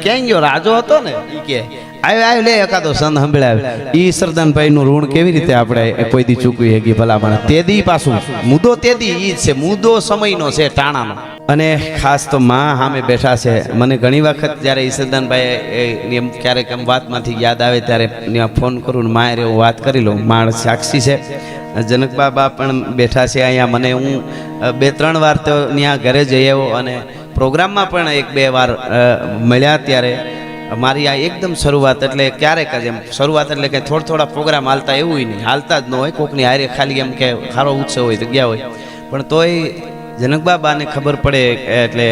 ક્યાં ગયો રાજો હતો ને ઈ કે આવ્યો લે એકાદો સંત સંભળાવે ઈ સરદાનભાઈ નું ઋણ કેવી રીતે આપણે કોઈ દી ચૂકવી હકી ભલામણ તે દી પાછું મુદ્દો તે દી ઈ છે મુદ્દો સમયનો છે ટાણાનો અને ખાસ તો માં સામે બેઠા છે મને ઘણી વખત જ્યારે ઈ સરદાનભાઈ એમ ક્યારેક એમ વાતમાંથી યાદ આવે ત્યારે ત્યાં ફોન કરું ને મારે હું વાત કરી લઉં માણ સાક્ષી છે જનક બાબા પણ બેઠા છે અહીંયા મને હું 2-3 વાર તો ત્યાં ઘરે જઈ આવ્યો અને પ્રોગ્રામમાં પણ 1-2 વાર મળ્યા ત્યારે મારી આ એકદમ શરૂઆત એટલે ક્યારેક જ એમ શરૂઆત એટલે કે થોડા પ્રોગ્રામ હાલતા એવું નહીં હાલતા જ ન હોય કોકની હારે ખાલી એમ કે સારો ઉત્સવ હોય તો ગયા હોય પણ તોય જનક બાબાને ખબર પડે એટલે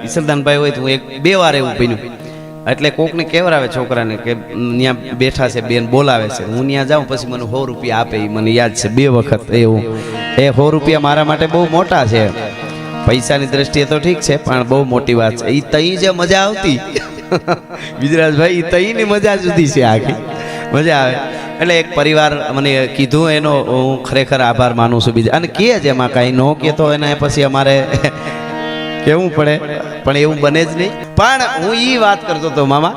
ઈશ્વરદાનભાઈ હોય તો હું 1-2 વાર એવું બન્યું એટલે કોકને કેવરાવે છોકરાને કે ત્યાં બેઠા છે બેન બોલાવે છે હું ત્યાં જાઉં પછી મને 100 રૂપિયા આપે એ મને યાદ છે 2 વખત એવું એ 100 રૂપિયા મારા માટે બહુ મોટા છે પૈસાની દ્રષ્ટિએ તો ઠીક છે પણ બહુ મોટી વાત છે એ તઈ જે મજા આવતી ગુજરાતભાઈ એ તઈની મજા જુદી છે આખી મજા આવે એટલે એક પરિવાર મને કીધું એનો હું ખરેખર આભાર માનું છું બીજા અને કે જ એમાં કાંઈ ન કે તો એને પછી અમારે કેવું પડે પણ એવું બને જ નહીં પણ હું એ વાત કરતો હતો મામા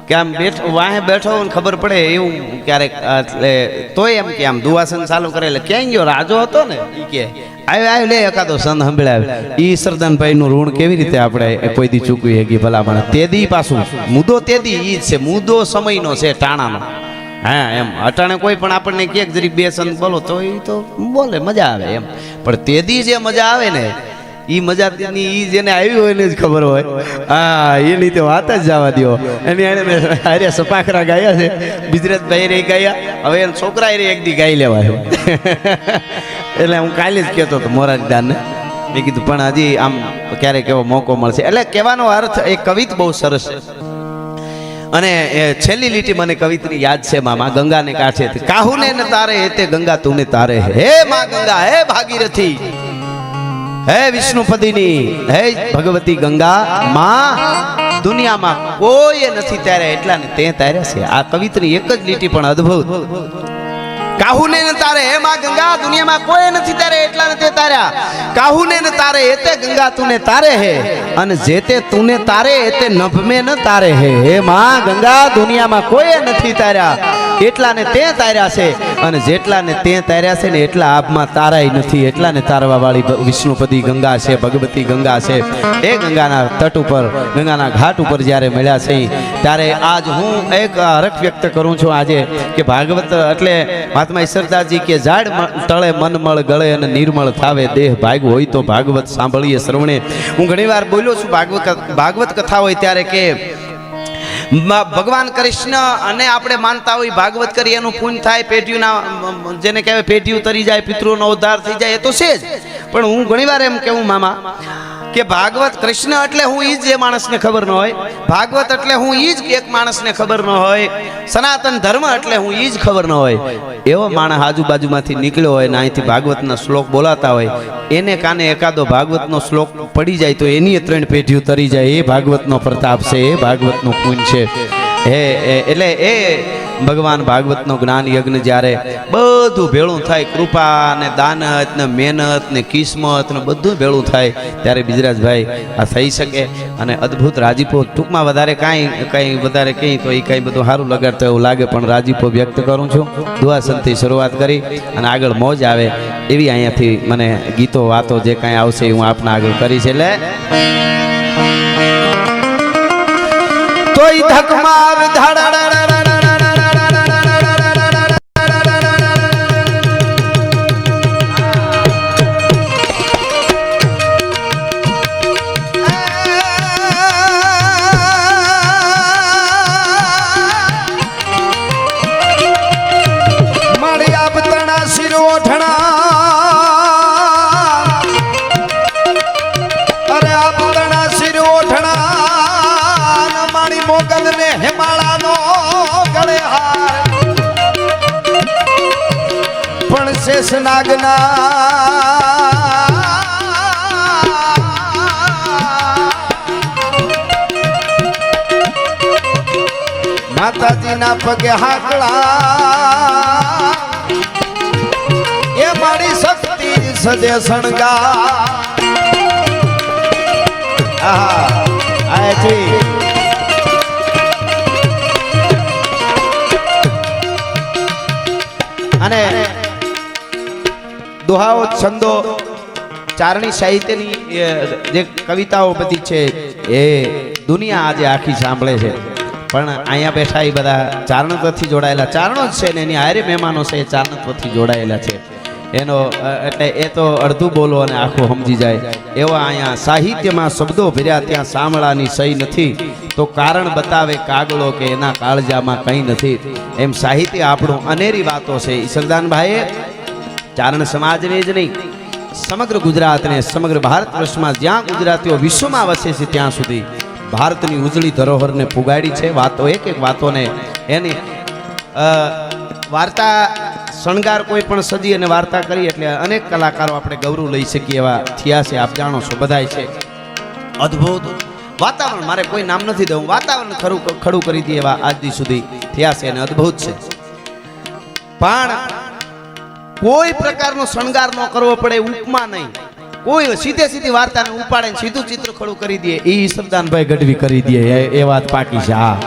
કે આમ વાહે બેઠો ને ખબર પડે એવું ક્યારેક એટલે તોય એમ કે આમ દુવાસન ચાલુ કરે એટલે ક્યાં ગયો રાજો હતો ને એ કે આવ્યો લે એકાદો સંત સંભળાવે ઈ સરદાનભાઈ નું ઋણ કેવી રીતે આપણે કોઈ દી ચૂકવી હકી ભલામણ તે દી પાછું મુદ્દો તે દી ઈ છે મુદ્દો સમયનો છે ટાણાનો હા એમ અટાણે કોઈ પણ આપણને કે જરીક 2 સંત બોલો તો એ તો બોલે મજા આવે એમ પણ તે દી જે મજા આવે ને ઈ મજા ઈ જેને આવી હોય ને જ ખબર હોય હા એની તો વાત જ જવા દો એની અરે સપાખરા ગાયા છે ગુજરાતભાઈ રે ગાયા હવે એના છોકરા રે એક દી ગાઈ લેવા છે એટલે હું કાલે જ કહેતો હતો મોરારીદાનને મેં કીધું પણ હજી આમ ક્યારેક એવો મોકો મળશે એટલે કહેવાનો અર્થ એ કવિત બહુ સરસ છે અને છેલ્લી લીટી મને કવિતની યાદ છે મામા ગંગાને કાંઠે કાહુને ન તારે તે ગંગા તુને તારે હે માં ગંગા હે ભાગીરથી હે વિષ્ણુપદીની હે ભગવતી ગંગા માં દુનિયામાં કોઈ નથી તાર્યા એટલા ને તે તાર્યા છે આ કવિતની એક જ લીટી પણ અદ્ભુત કાહુને ન તારે હે માં ગંગા દુનિયામાં કોઈ નથી તારે એટલા ને તે તાર્યા કાહુને ન તારે એતે ગંગા તુને તારે હે અને જેતે તુને તારે એતે નભમે ન તારે હે હે માં ગંગા દુનિયામાં કોઈ નથી તાર્યા એટલા ને તે તાર્યા છે અને જેટલા ને તે તાર્યા છે ને એટલા આબમાં તારાય નથી એટલા ને તારવા વાળી વિષ્ણુપદી ગંગા છે ભગવતી ગંગા છે એ ગંગાના તટ ઉપર ગંગાના ઘાટ ઉપર જ્યારે મળ્યા છે ત્યારે આજ હું એક હરખ વ્યક્ત કરું છું આજે કે ભાગવત એટલે મહાત્મા ઈશ્વરદાસજી કે ઝાડ તળે મનમળ ગળે અને નિર્મળ થાવે દેહ ભાગ હોય તો ભાગવત સાંભળીએ શ્રવણે હું ઘણીવાર બોલ્યો છું ભાગવત કથા હોય ત્યારે કે ભગવાન કૃષ્ણ અને આપણે માનતા હોય ભાગવત કરી એનું પુણ્ય થાય પેઢીઓના જેને કહેવાય પેઢીઓ તરી જાય પિતૃનો ઉદ્ધાર થઈ જાય એ તો છે જ પણ હું ઘણીવાર એમ કહું મામા કે ભાગવત કૃષ્ણ એટલે હું ઈ જ જે માણસને ખબર ન હોય ભાગવત એટલે હું ઈ જ એક માણસને ખબર ન હોય સનાતન ધર્મ એટલે હું ઈ જ ખબર ન હોય એવો માણસ આજુબાજુમાંથી નીકળ્યો હોય ને અહીંથી ભાગવતના શ્લોક બોલાતા હોય એને કાને એકાદો ભાગવતનો શ્લોક પડી જાય તો એની 3 પેઢીઓ તરી જાય એ ભાગવતનો પ્રતાપ છે એ ભાગવતનો પુણ્ય છે એટલે એ ભગવાન ભાગવતનો જ્ઞાન યજ્ઞ જ્યારે બધું ભેળું થાય કૃપા ને દાનત ને મહેનત ને કિસ્મત ને બધું ભેળું થાય ત્યારે બિજરાજભાઈ આ થઈ શકે અને અદ્ભુત રાજીપો ટૂંકમાં વધારે કાંઈ વધારે કંઈ તો એ કાંઈ બધું સારું લગાડતો એવું લાગે પણ રાજીપો વ્યક્ત કરું છું દુઆસનથી શરૂઆત કરી અને આગળ મોજ આવે એવી અહીંયાથી મને ગીતો વાતો જે કાંઈ આવશે હું આપના આગળ કરીશ એટલે તોય ધક માર ધડ નાગના માતાજીના પગે હાકડા એ મારી શક્તિ સજે સણગા આ છે દોહાઓ છંદો ચારણી સાહિત્યની જે કવિતાઓ બધી છે એ દુનિયા આજે આખી સાંભળે છે, પણ અહીંયા બેઠા એ બધા ચારણત્વથી જોડાયેલા ચારણો જ છે ને એની હારે મહેમાનો છે એ ચારણત્વથી જોડાયેલા છે. એનો એટલે એ તો અડધું બોલો અને આખું સમજી જાય એવા અહીંયા સાહિત્યમાં શબ્દો ભર્યા, ત્યાં સાંભળાની સહી નથી તો કારણ બતાવે કાગળો કે એના કાળજામાં કંઈ નથી. એમ સાહિત્ય આપણું અનેરી વાતો છે. ઈશ્વરદાનભાઈએ ચારણ સમાજને જ નહીં, સમગ્ર ગુજરાતને, સમગ્ર ભારત વર્ષમાં જ્યાં ગુજરાતીઓ વિશ્વમાં વસે છે ત્યાં સુધી ભારતની ઉજળી ધરોહરને પુગાડી છે. વાતો એક એક વાતોને એની વાર્તા શણગાર કોઈ પણ સજી અને વાર્તા કરી એટલે અનેક કલાકારો આપણે ગૌરવ લઈ શકીએ એવા થયા છે. આપ જાણો છો બધાય છે. અદ્ભુત વાતાવરણ, મારે કોઈ નામ નથી દેવું, વાતાવરણ ખડું કરી દે એવા આજ દી સુધી થયા છે અને અદ્ભુત છે. પણ કોઈ પ્રકારનો શણગાર ન કરવો પડે, ઉપમા નહીં, કોઈ સીધે સીધી વાર્તાને ઉપાડે સીધું ચિત્ર ખડું કરી દે એ ઈશ્વરદાનભાઈ ગઢવી કરી દે એ વાત પાકી છે. હા,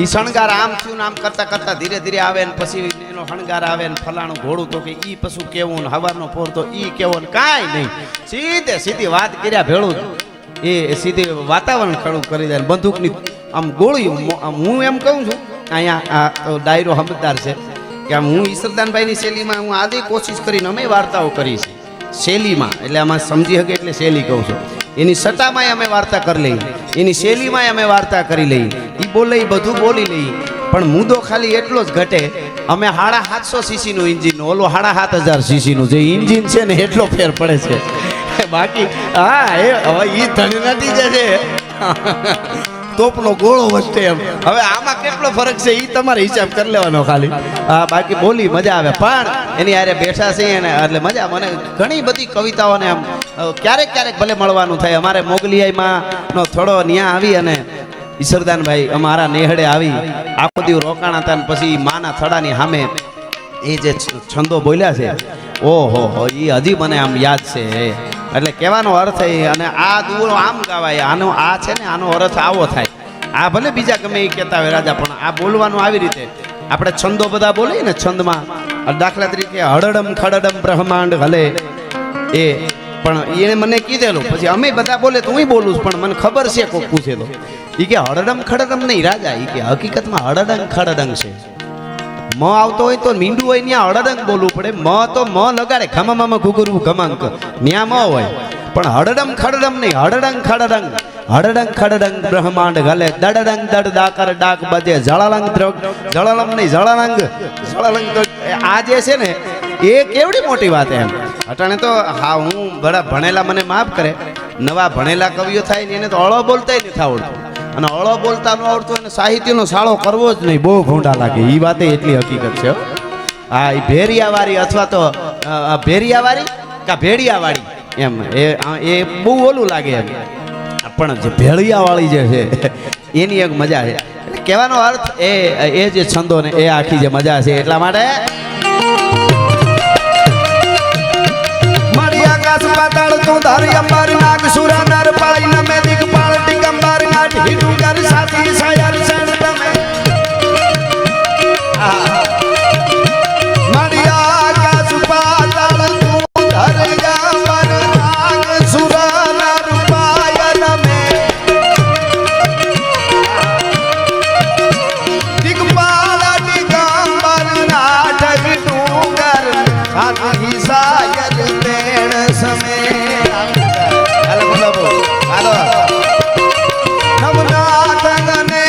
ઈ શણગાર આમ થયું ને આમ કરતા કરતા ધીરે ધીરે આવે ને પછી એનો શણગાર આવે ને ફલાણું ઘોડું તો કે ઈ પશુ કેવું ને હવારનો ફોર તો ઈ કેવો ને કાંઈ નહીં, સીધે સીધી વાત કર્યા ભેળું એ સીધી વાતાવરણ ખડું કરી દે. બંદૂકની આમ ગોળી, હું એમ કહું છું અહીંયા આ ડાયરો સમજદાર છે કે આમ હું ઈશ્વરદાનભાઈની શૈલીમાં હું આદિ કોશિશ કરીને અમે વાર્તાઓ કરી છે શૈલીમાં, એટલે આમાં સમજી શકે એટલે શૈલી કહું છું. એની સટ્ટામાં અમે વાર્તા કરી લઈ, એની શૈલીમાં અમે વાર્તા કરી લઈ, એ બોલે એ બધું બોલી લઈ, પણ મુદ્દો ખાલી એટલો જ ઘટે અમે 750 સીસીનું ઇન્જિન, ઓલો 7500 સીસીનું જે ઇન્જિન છે ને એટલો ફેર પડે છે. બાકી હા એ હવે એ ધનનાથી જ છે તોપનો ગોળો વચ્ચે એમ. હવે આમાં કેટલો ફરક છે એ તમારે હિસાબ કરી લેવાનો ખાલી. હા, બાકી બોલી મજા આવે, પણ એની હારે બેઠા છે એને એટલે મજા. મને ઘણી બધી કવિતાઓને આમ ક્યારેક ક્યારેક ભલે મળવાનું થાય. અમારે મોગલિયામાં નો થોડો ન્યા આવી અને ઈશ્વરદાનભાઈ અમારા નેહડે આવી આખો દિવસ રોકાણા હતા ને પછી માના થડાની સામે એ જે છંદો બોલ્યા છે, ઓહો હો, એ હજી મને આમ યાદ છે. એટલે કહેવાનો અર્થ એ, અને આ દુરો આમ ગાવાય, આનો આ છે ને આનો અર્થ આવો થાય. આ ભલે બીજા ગમે એ કહેતા હોય રાજા, પણ આ બોલવાનું આવી રીતે. આપણે છંદો બધા બોલીએ ને છંદમાં, દાખલા તરીકે હળડમ ખડડમ બ્રહ્માંડ હલે એ, પણ એને મને કીધેલું પછી અમે બધા બોલે તો હું બોલું, પણ મને ખબર છે કોક પૂછે તો એ કે હળડમ ખડડમ નહીં રાજા, એ કે હકીકતમાં હળડંગ ખડડંગ છે. મ આવતો હોય તો મીંડું હોય ત્યાં હળડંગ બોલવું પડે. મ તો મ લગાડે ખમામાં ઘુઘરું ગમાંક ત્યાં મ હોય, પણ હળડમ ખડડમ નહીં, હળડંગ ખડડંગ. હળડંગ ખડડંગ બ્રહ્માંડ ગલે દડડંગ દડ દાકર ડાક બજે જળલંગ જળલમ નહીં જળલંગ જળલંગ. આ જે છે ને એ કેવડી મોટી વાત એમ. અટાણે તો હા હું બડા ભણેલા મને માફ કરે, નવા ભણેલા કવિઓ થાય ને એને તો અળો બોલતા નથી આવડતું, અને અળો બોલતા ન આવડતું અને સાહિત્યનો સાળો કરવો જ નહીં, બહુ ભૂંડા લાગે. એ વાતે એટલી હકીકત છે. હા, એ ભેરિયાવાળી અથવા તો ભેરિયાવાળી કા ભેડિયાવાળી એમ એ બહુ ઓલું લાગે એમ, પણ જે ભેળિયાવાળી જે છે એની એક મજા છે. એટલે કહેવાનો અર્થ એ જે છંદો ને એ આખી જે મજા છે. એટલા માટે મળી આકાશ પાતાળ તું ધારી અંબાર નાગ સુરા નર પાળી નમે દિગપાળ ડિગંબર નાટ હિડુગર સાથી સાયર સણ તમે. મળી આકાશ પાતાળ તું ધારી અંબાર નાગ સુરા નર પાય નમે દિગપાળ ડિગંબર નાટ હિડુગર સાથી સાયર તેણ સમે. હાલો નવનાથ ગને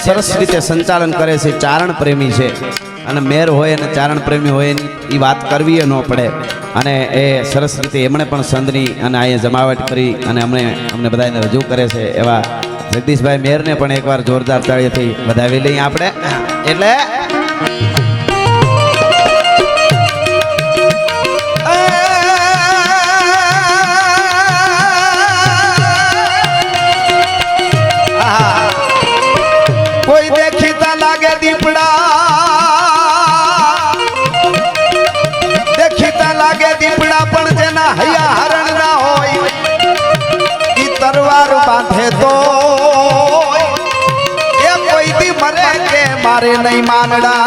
સરસ રીતે સંચાલન કરે છે, ચારણ પ્રેમી છે અને મેર હોય અને ચારણ પ્રેમી હોય એ વાત કરવી ન પડે અને એ સરસ રીતે એમણે પણ સંતની અને અહીંયા જમાવટ કરી અને અમને બધાને રજૂ કરે છે એવા જગદીશભાઈ મેરને પણ એકવાર જોરદાર તાળીઓથી વધાવી લઈએ આપણે. એટલે કોઈ દેખીતા લાગે દીપડા, દેખીતા લાગે દીપડા પણ જેના હૈયા હરણ ના હોય ઈ તરવાર બાંધે તો એ કોઈ દી મરે કે મારે નહીં માનડા.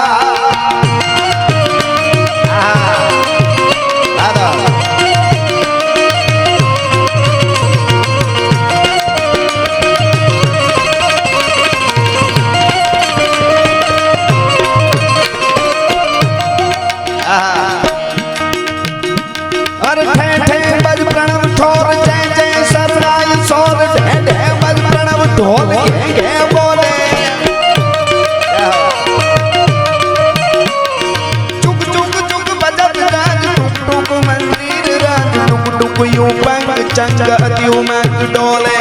ढोल के बोले चुक चुक चुक बजत राज टुक टुक मंदिर राज टुक टुक यूं पंग चंग अतियु में डोले.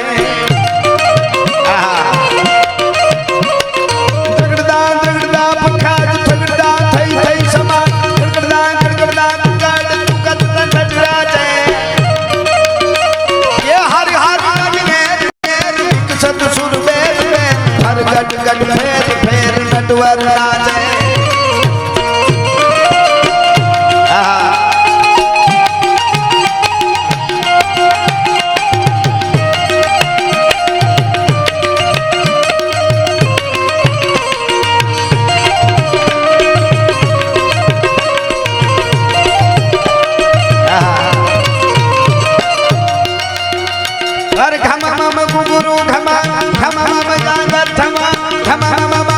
जगड़दा जगड़दा पखाज झगड़दा थई थई समा गड़गड़दा गड़गड़दा काट टुकत टटरा जाए ये हर हर सतसुर बेर में हर गट गट फेर फेर नटवर नाचे. हर घमा मम गुरु घमा घमा मम जागर घमा घमा मम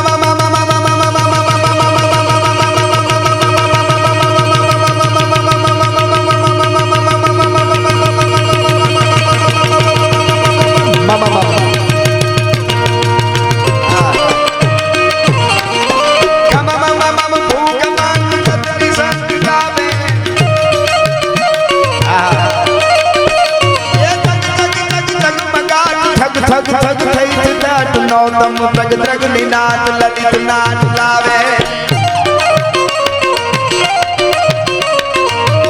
थग थग थई नाट नौतम प्रग द्रग निनाद ललित नाट लावे.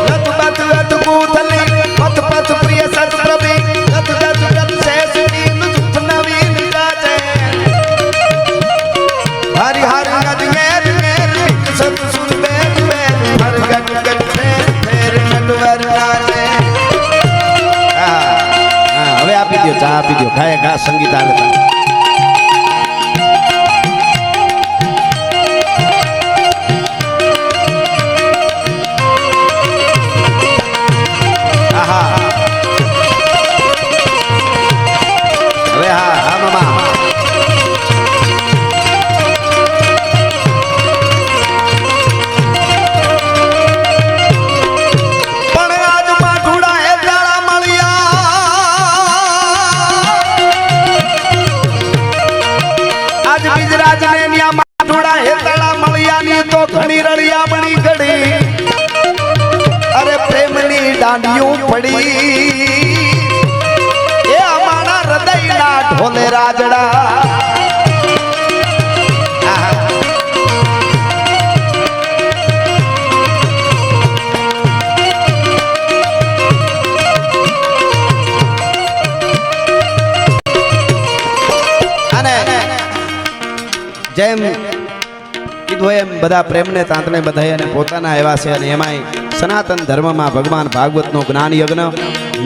रत बत रत कूथली पथ पथ प्रिय सत प्रभि रत रत रत शेष नीम सुख नवीन गाजे. हरि हरि गज मेर मेर सत सुर बेर बेर हर गट गट फेर फेर नटवर नाचे. હવે આપી દો, ચા આપી દો, ખાય ઘા સંગીત આવે. હવે હા હા મામા डांडियों पड़ी ये हमारा हृदय ना ढोले राजड़ा. જેમ કીધું એમ બધા પ્રેમને તાંતને બધાય અને પોતાના એવા છે અને એમાંય સનાતન ધર્મમાં ભગવાન ભાગવતનો જ્ઞાન યજ્ઞ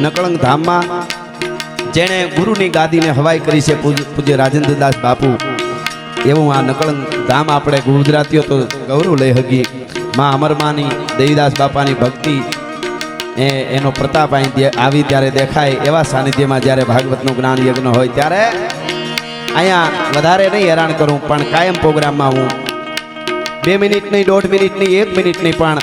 નકળંગ ધામમાં જેણે ગુરુની ગાદીને હવાઈ કરી છે પૂજ્ય રાજેન્દ્રદાસ બાપુ, એવું આ નકળંગ ધામ આપણે ગુજરાતીઓ તો ગૌરવ લઈ હકી. માં અમરમાની દેવીદાસ બાપાની ભક્તિ એનો પ્રતાપ અહીં આવી ત્યારે દેખાય એવા સાનિધ્યમાં જ્યારે ભાગવતનું જ્ઞાન યજ્ઞ હોય ત્યારે અહીંયા વધારે નહીં હેરાન કરું પણ કાયમ પ્રોગ્રામમાં હું 2 મિનિટ નહીં, 1.5 મિનિટ નહીં, 1 મિનિટ નહીં પણ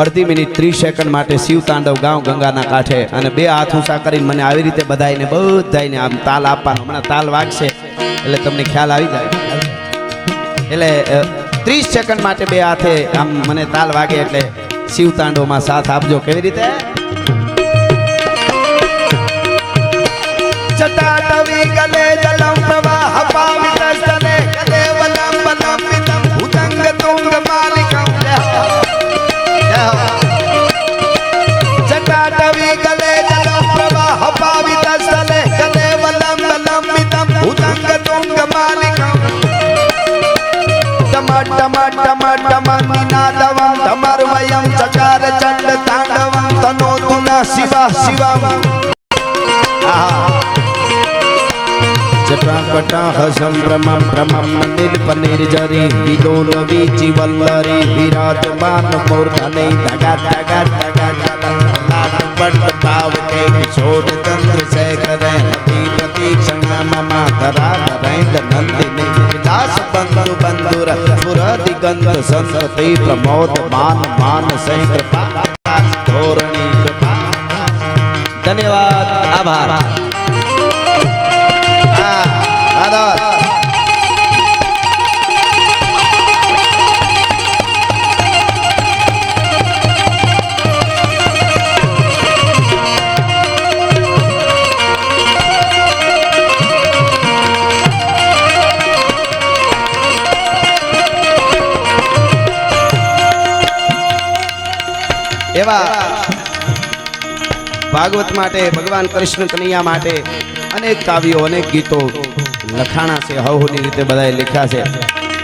અડધી મિનિટ 30 સેકન્ડ માટે શિવ તાંડવ ગાઉં ગંગાના કાંઠે અને 2 હાથ ઊંચા કરીને મને આવી રીતે બધાઈને આમ તાલ આપવાનો. હમણાં તાલ વાગશે એટલે તમને ખ્યાલ આવી જાય. એટલે 30 સેકન્ડ માટે બે હાથે આમ મને તાલ વાગે એટલે શિવ તાંડવમાં સાથ આપજો. કેવી રીતે? જટાટવી ગલે જલમ પ્રવાહ પાવિત સ્થલે ગલે વલમ વલમ વિદમ ભુજંગ તુંગ માલિકમ. જટાટવી ગલે જલમ પ્રવાહ પાવિત સ્થલે ગલે વલમ વલમ વિદમ ભુજંગ તુંગ માલિકમ. ટમ ટમ ટમ ટમ નિનાદવમ ધમર્વયમ ચકાર ચંડ તાંડવમ તનોતુના શિવા શિવમ. જટાકટા હસમ ભ્રમમ ભ્રમમ નીલપનીર જરી વિદોન વીચી વલ્લરી વિરાજમાન મૂર્ધને ધગા ધગા ધગા લાલ પટ ભાવ કે કિશોર ચંદ્ર શેખરે નદી પ્રતીક્ષણા મમ ધરા નરેન્દ્ર નંદિની વિલાસ બંધુ બંધુર સુર દિગંત સંતતિ પ્રમોદ માન માન સૈ કૃપા ધોરણી કૃપા. ધન્યવાદ, આભાર. એવા ભાગવત માટે, ભગવાન કૃષ્ણ કનૈયા માટે અનેક કાવ્યો, અનેક ગીતો લખાણા છે. હવની રીતે બધાએ લખ્યા છે.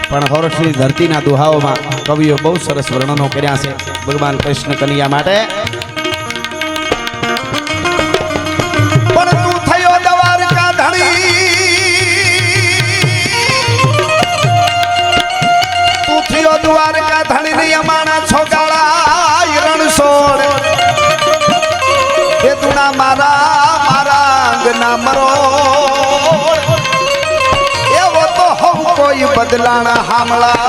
પણ હૌરઠની ધરતીના દુહાઓમાં કવિઓ બહુ સરસ વર્ણનો કર્યા છે ભગવાન કૃષ્ણ કનૈયા માટે. પણ તું થયો દ્વારકા ધણી, તું થયો દ્વારકા ધણી ની અમાણા છોગાળા રણછોડ એ તુણા મારા મારા અંગના મરો એવો તો હવ કોઈ બદલાણા હામળા.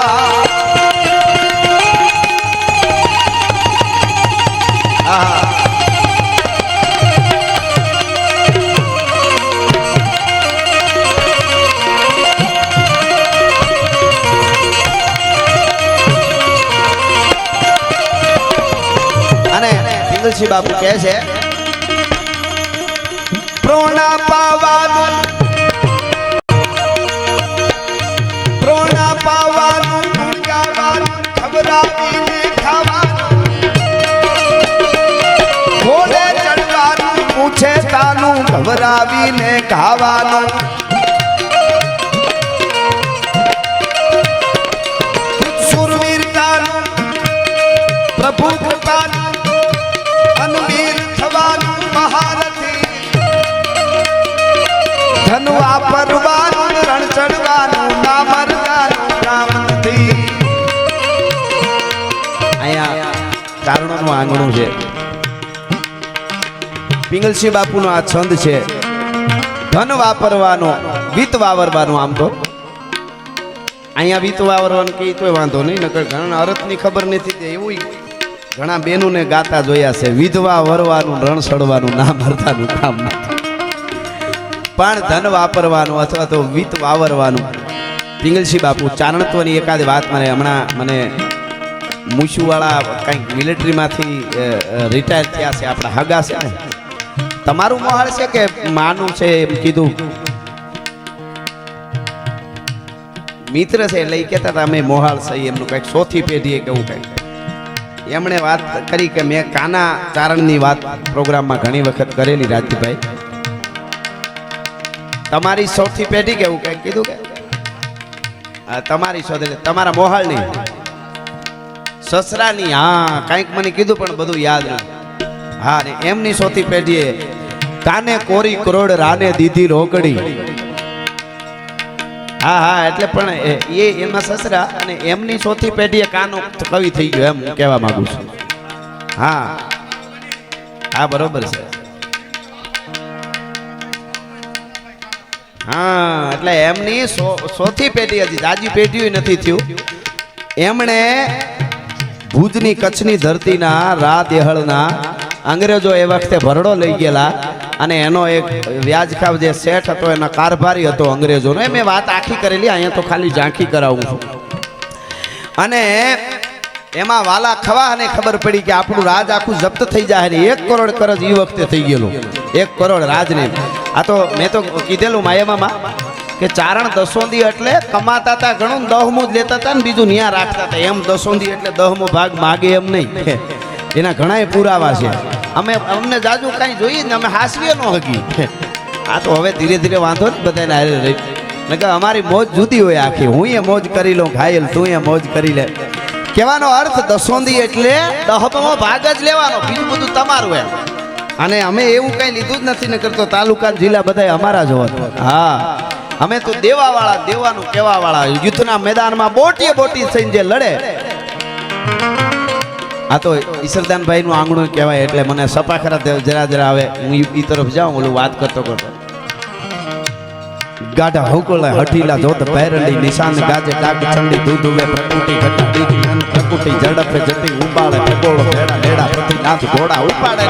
પિંગલસિંહ બાપુ કહે છે પ્રોણા પાવાનું, પ્રોણા પાવાનું ગાવાનું ખબરાવીને ખાવાનું ઘોડે ચડવાનું પૂછે તાનું ખબરાવીને ખાવાનું. સુરવીરતાનું પ્રભુ કૃપાનું અનવીર થવાનું મહારથી ધન વાપરવાનું રણ ચડવાનું ના મરવાનું કામ નથી. અહીંયા કારણોનું આંગણું છે. પિંગલસિંહ બાપુનો આ છંદ છે. ધન વાપરવાનો, વિત વાવરવાનો. આમ તો અહીંયા વિત વાવરવાનું કઈ તો વાંધો નહીં, નકર ઘણા અર્થની ખબર નથી. એવું ઘણા બેનોને ગાતા જોયા છે, વિધવા વરવાનું રણ સડવાનું ના મરતાનું કામ નથી. પણ ધન વાપરવાનું અથવા તો વિત વાવરવાનું. પિંગલસિંહ બાપુ ચારણત્વની એકાદ વાત મને મૂછુવાળા કંઈક મિલિટરીમાંથી રિટાયર થયા છે, આપણા હગા છે ને. તમારું મોહાળ છે કે માનું છે એમ કીધું. મિત્ર છે એટલે કહેતા હતા અમે મોહાળ છે એમનું કંઈક ચોથી પેઢીએ કેવું કંઈક. એમણે વાત કરી કે મેં કાના ચારણની વાત પ્રોગ્રામમાં ઘણી વખત કરેલી. રાજભાઈ તમારી સૌથી પેઢી કેવું કંઈક કીધું કે તમારી શોધે તમારા મોહાળની સસરાની, હા કંઈક મને કીધું પણ બધું યાદ નથી. હા ને એમની સૌથી પેઢીએ કાને કોરી કરોડ રાને દીધી રોકડી. હા હા એટલે પણ એ એમના સસરા અને એમની સૌથી પેઢીએ કાનો કવિ થઈ ગયો એમ કહેવા માંગુ છું. હા હા બરોબર છે. હા એટલે એમની સૌથી પેઢી હતી, જાજી પેઢીઓ નથી થયું. એમણે ભુજની કચ્છની ધરતીના રા દેહળના અંગ્રેજો એ વખતે ભરડો લઈ ગયેલા અને એનો એક વ્યાજખાવ જે શેઠ હતો એના કારભારી હતો અંગ્રેજોનો. એ મેં વાત આખી કરેલી, અહીંયા તો ખાલી ઝાંખી કરાવું છું. અને એમાં વાલા ખવા અને ખબર પડી કે આપણું રાજ આખું જપ્ત થઈ જાય ને 1 કરોડ કરજ એ વખતે થઈ ગયેલું 1 કરોડ રાજને આ તો મેં તો કીધેલું માયામાં કે ચારણ દસોંદી એટલે કમાતા હતા ઘણું દહમું જ લેતા હતા ને બીજું ન્યા રાખતા હતા એમ દસોંદી એટલે 10મો ભાગ માગે એમ નહીં એના ઘણાય પુરાવા છે અમને જાજુ કાંઈ જોઈએ ને અમે હાસવીએ ન હકી આ તો હવે ધીરે ધીરે વાંધો ને બધાને હારે રહી ને કે અમારી મોજ જુદી હોય આખી હું એ મોજ કરી લઉં ઘાયલ તું એ મોજ કરી લે કહેવાનો અર્થ દસોંદી એટલે 10મો ભાગ જ લેવાનો બીજું બધું તમારું એમ અને અમે એવું કઈ લીધું જ નથી ને કરતો તાલુકા જિલ્લા બધા અમારા જ હોત હા અમે તો દેવાવાળા દેવાનું કહેવાવાળા યુદ્ધના મેદાનમાં બોટીએ બોટી થઈને જે લડે આ તો ઈશ્વરદાનભાઈ નું આંગણું કહેવાય એટલે મને સપાખરા જરા જરા આવે હું ઈ તરફ જાઉં ઓલું વાત કરતો ગાઢા હુકળે હઠીલા જોત ભૈરલી નિશાન ગાજે ડાક ચંડી દૂધુવે પ્રકૃતિ ઘટા દીધી મન પ્રકૃતિ ઝડપે જતી ઉપાડે ભગોળો ભેડા લેડા પ્રતિનાથ ઘોડા ઉપાડે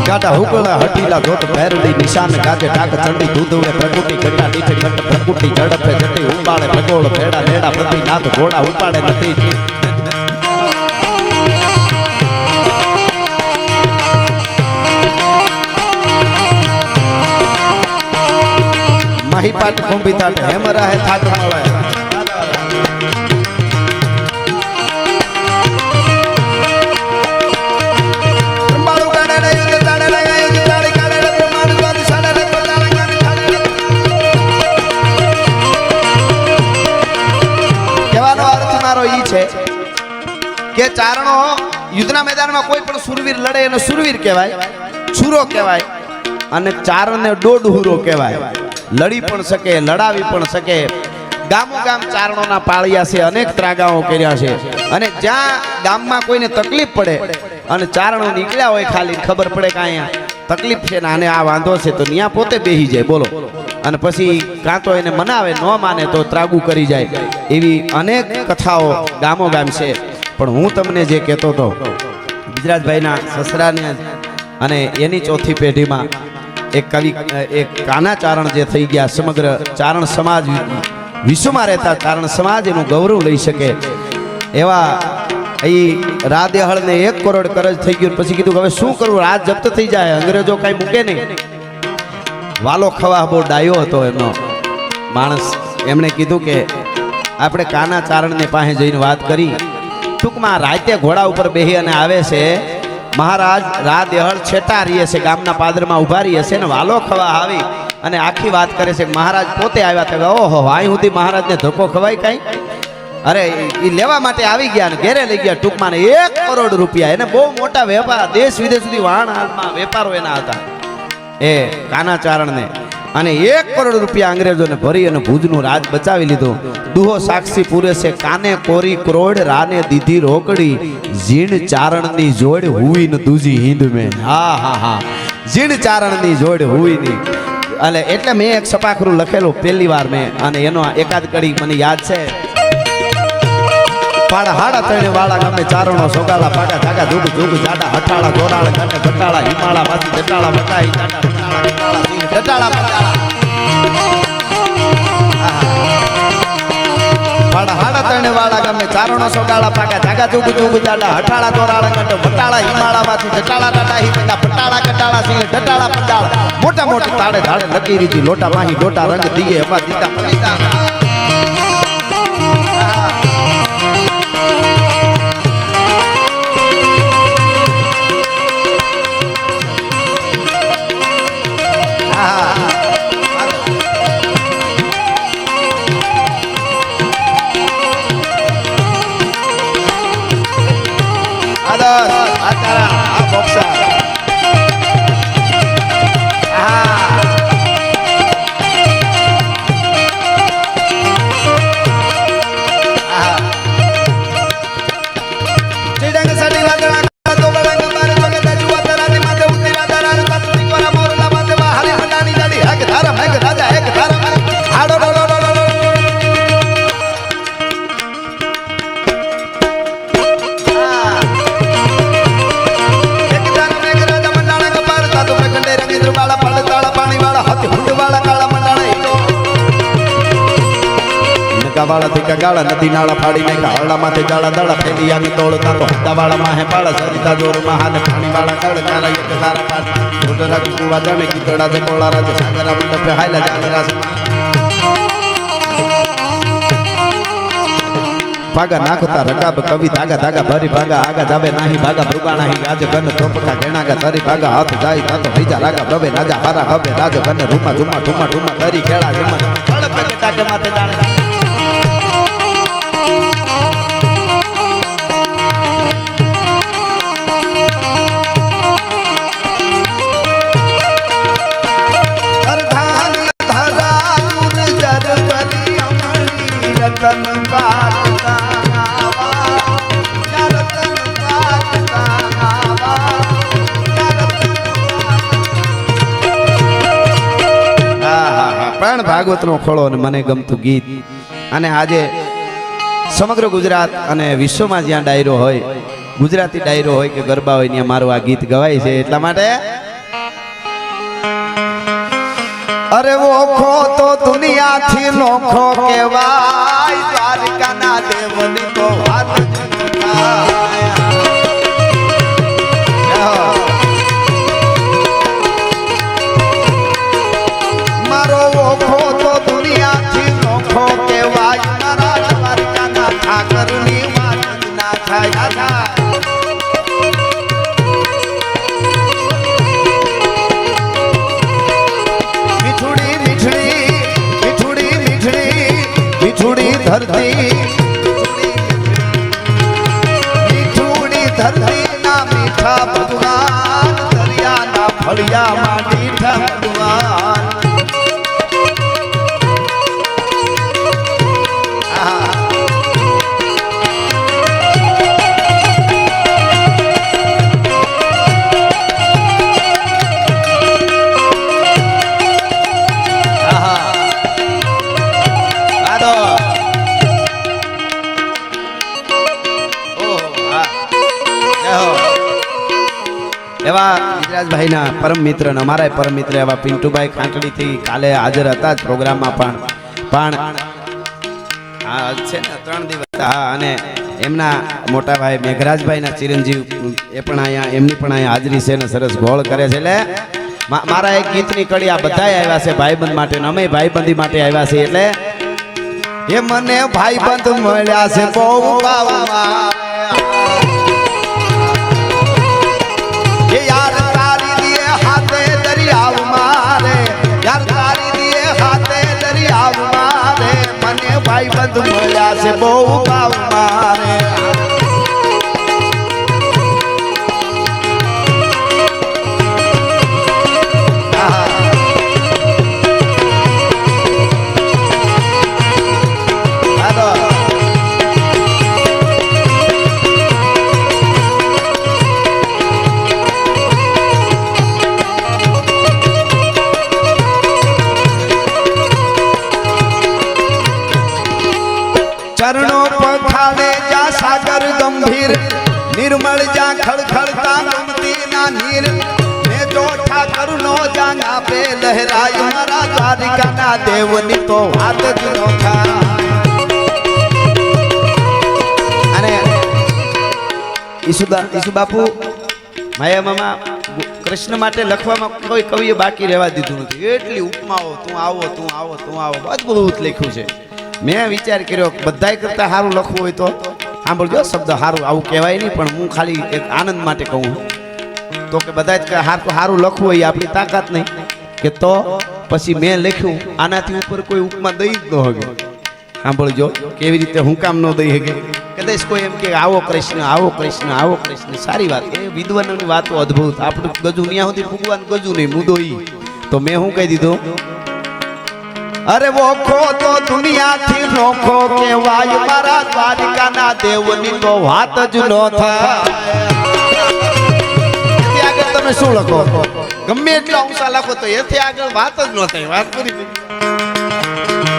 ગાઢા હુકળે હઠીલા જોત ભૈરલી નિશાન ગાજે ડાક ચંડી દૂધુવે પ્રકૃતિ ઘટા દીધી ઘટ પ્રકૃતિ ઝડપે જતી ઉપાડે ભગોળો ભેડા લેડા પ્રતિનાથ ઘોડા ઉપાડે નથી માહી પાટ ખુંભી તાટ હેમ રહે થાક મળે કહેવાનો અર્થ મારો ઈ છે કે ચારણો યુદ્ધના મેદાનમાં કોઈ પણ સુરવીર લડે એને સુરવીર કહેવાય છુરો કહેવાય અને ચારણને દોઢહુરો કહેવાય લડી પણ શકે લડાવી પણ શકે ગામો ગામ ચારણોના પાળિયા છે અનેક ત્રાગાઓ કર્યા છે અને જ્યાં ગામમાં કોઈને તકલીફ પડે અને ચારણો નીકળ્યા હોય ખાલી ખબર પડે કે અહીંયા તકલીફ છે ને આને આ વાંધો છે તો ત્યાં પોતે બેસી જાય બોલો અને પછી કાં તો એને મનાવે ન માને તો ત્રાગુ કરી જાય એવી અનેક કથાઓ ગામો ગામ છે પણ હું તમને જે કહેતો હતો ગુજરાતભાઈના સસરાને અને એની ચોથી પેઢીમાં એક કવિ એક કાના ચારણ જે થઈ ગયા સમગ્ર ચારણ સમાજ વિશ્વમાં રહેતા ચારણ સમાજ એનું ગૌરવ લઈ શકે એવા એ રાદેહળને 1 કરોડ કરજ થઈ ગયું પછી કીધું હવે શું કરવું રાજ જપ્ત થઈ જાય અંગ્રેજો કઈ મૂકે નહીં વાલો ખવા બહુ ડાયો હતો એમનો માણસ એમણે કીધું કે આપણે કાના ચારણને પાસે જઈને વાત કરી ટૂંકમાં રાતે ઘોડા ઉપર બેહી અને આવે છે મહારાજ રાદેહળ છેટા રહીએ છે ગામના પાદરમાં ઉભા રહીએ છે ને વાલો ખવા આવી અને આખી વાત કરે છે મહારાજ પોતે આવ્યા હતા ઓહો અહીં સુધી મહારાજને ધક્કો ખવાય કઈ અરે એ લેવા માટે આવી ગયા ને ઘેરે લઈ ગયા ટૂંકમાં 1 કરોડ રૂપિયા એને બહુ મોટા વેપાર દેશ વિદેશ સુધી વાહન હાલમાં વેપારો એના હતા એ કાના ચારણને અને 1 કરોડ રૂપિયા અંગ્રેજોને ભરી અને ભુજનું રાજ બચાવી લીધું દુહો સાક્ષી પૂરે છે કાને કોરી કરોડ રાને દીધી રોકડી જીણ ચારણની જોડ હુઈ ન દૂજી હિંદ મેં હા હા હા જીણ ચારણની જોડ હુઈ ની એટલે મેં એક સપાખરું લખેલું પહેલી વાર મેં અને એનો એકાદ કડી મને યાદ છે પાડા હાડા તણે વાળા ગામે ચારણો સોગાલા પાકા જાગા જુગ જુગ જાડા હટાળા ગોરાળ ગાટે ઘટાળા હિમાળા પાછી જટાળા મટાઈ જટાળા પાડા હાડા તણે વાળા ગામે ચારણો સોગાલા પાકા જાગા જુગ જુગ જાડા હટાળા ગોરાળ ગાટે ઘટાળા હિમાળા પાછી જટાળા ટાટા હિમડા પટાળા કટાળા સિંહ જટાળા પટાળા મોટા મોટી તાળે ધાડે લકી રીતી લોટા માહી લોટા રંગ દીએ એમાં દીતા પલિતા વાળા થી કગાળા નદી નાળા ફાડી નાખ્યા હરડામાંથી જાળા દાડા ફેલી આવી તોડતા તો હદ્દા વાળા માહે પાળા સરિતા જોર મહાને પાણી વાળા કળ કારા એક સારા પાટ મોટરા કુવા જાણે કીતડા છે કોળા રાજ સાગરા મંડપે હાયલા જાગરા ભાગા નાખતા રકાબ કવિ ધાગા ધાગા ભરી ભાગા આગા જાવે નાહી ભાગા ભૃગાણા હી આજ ગન ચોપટા ઘેણાગા તરી ભાગા હાથ જાય તાતો બીજા રાગા પ્રવે રાજા હારા હવે રાજ ગન રૂમા ઝુમા ઠુમા ઠુમા તરી ખેડા જમા ફળ પગે તાકે માથે જાણે અરધાન ધરા જર કરી અમણી રતન બાતા ભાગવત નો ખોળો અને મને ગમતું ગીત અને આજે સમગ્ર ગુજરાત અને વિશ્વમાં જ્યાં ડાયરો હોય ગુજરાતી ડાયરો હોય કે ગરબા હોય ત્યાં મારું આ ગીત ગવાય છે એટલા માટે અરે ઓખો તો દુનિયાથી નોખો કહેવાય દ્વારકાના દેવની તો વાત મારો ઓખો તો દુનિયાથી નોખો કહેવાય મારા દ્વારકાના ઠાકરની વાત ના થાય ધરતી મીઠુડી ધરતી ના મીઠા ભગવાન દરિયાના ફળિયામાં મીઠા ભગવાન એવા ગિરિરાજભાઈના પરમ મિત્ર અને અમારા પરમ મિત્ર એવા પિન્ટુભાઈ ખાંટડીથી કાલે હાજર હતા જ પ્રોગ્રામમાં પણ હા છે ને 3 દિવસ હા અને એમના મોટા ભાઈ મેઘરાજભાઈના ચિરંજીવ એ પણ અહીંયા એમની પણ અહીંયા હાજરી છે ને સરસ ગોળ કરે છે એટલે મારા એક ગીતની કડી આ બધાય આવ્યા છે ભાઈબંધ માટે ને અમે ભાઈબંધી માટે આવ્યા છે એટલે એ મને ભાઈબંધ મળ્યા છે બહુ બાવામાં ભાઈબંધ મળ્યા છે બહુ ભાવ મારે ચરણો પખાડે જા સાગર ગંભીર નિર્મળ જા ખળખળતા ગમતી ના નીર ને જો ઠાકર નો જાંગ આપે લહેરાય મારા દ્વારિકાના દેવની તો વાત જ નો થાય અને ઈસુ બાપુ માયા મામા કૃષ્ણ માટે લખવામાં કોઈ કવિએ બાકી રહેવા દીધું નથી એટલી ઉપમાઓ તું આવો તું આવો તું આવો અદભુત લખ્યું છે મેં વિચાર કર્યો બધાય કરતા સારું લખવું હોય તો સાંભળજો શબ્દ સારું આવું કહેવાય નહીં પણ હું ખાલી એક આનંદ માટે કહું તો કે બધા સારું લખવું હોય આપણી તાકાત નહીં કે તો પછી મેં લખ્યું આનાથી ઉપર કોઈ ઉપમા દઈ જ ન શકે સાંભળજો કેવી રીતે હું કામ ન દઈ શકે કદાચ કોઈ એમ કે આવો કૃષ્ણ આવો કૃષ્ણ આવો કૃષ્ણ સારી વાત એ વિદ્વાનોની વાતો અદભુત આપણું ગજુ ત્યાં સુધી ભગવાન ગજુ નહીં મુદો ઈ તો મેં શું કહી દીધું અરે ઓખો તો દુનિયાથી નોખો કહેવાય મારા દ્વારિકાના દેવની તો વાત જ ન થાય આગળ તમે શું લખો ગમે એટલા ઊંચા લખો તો એથી આગળ વાત જ ન થાય વાત પૂરી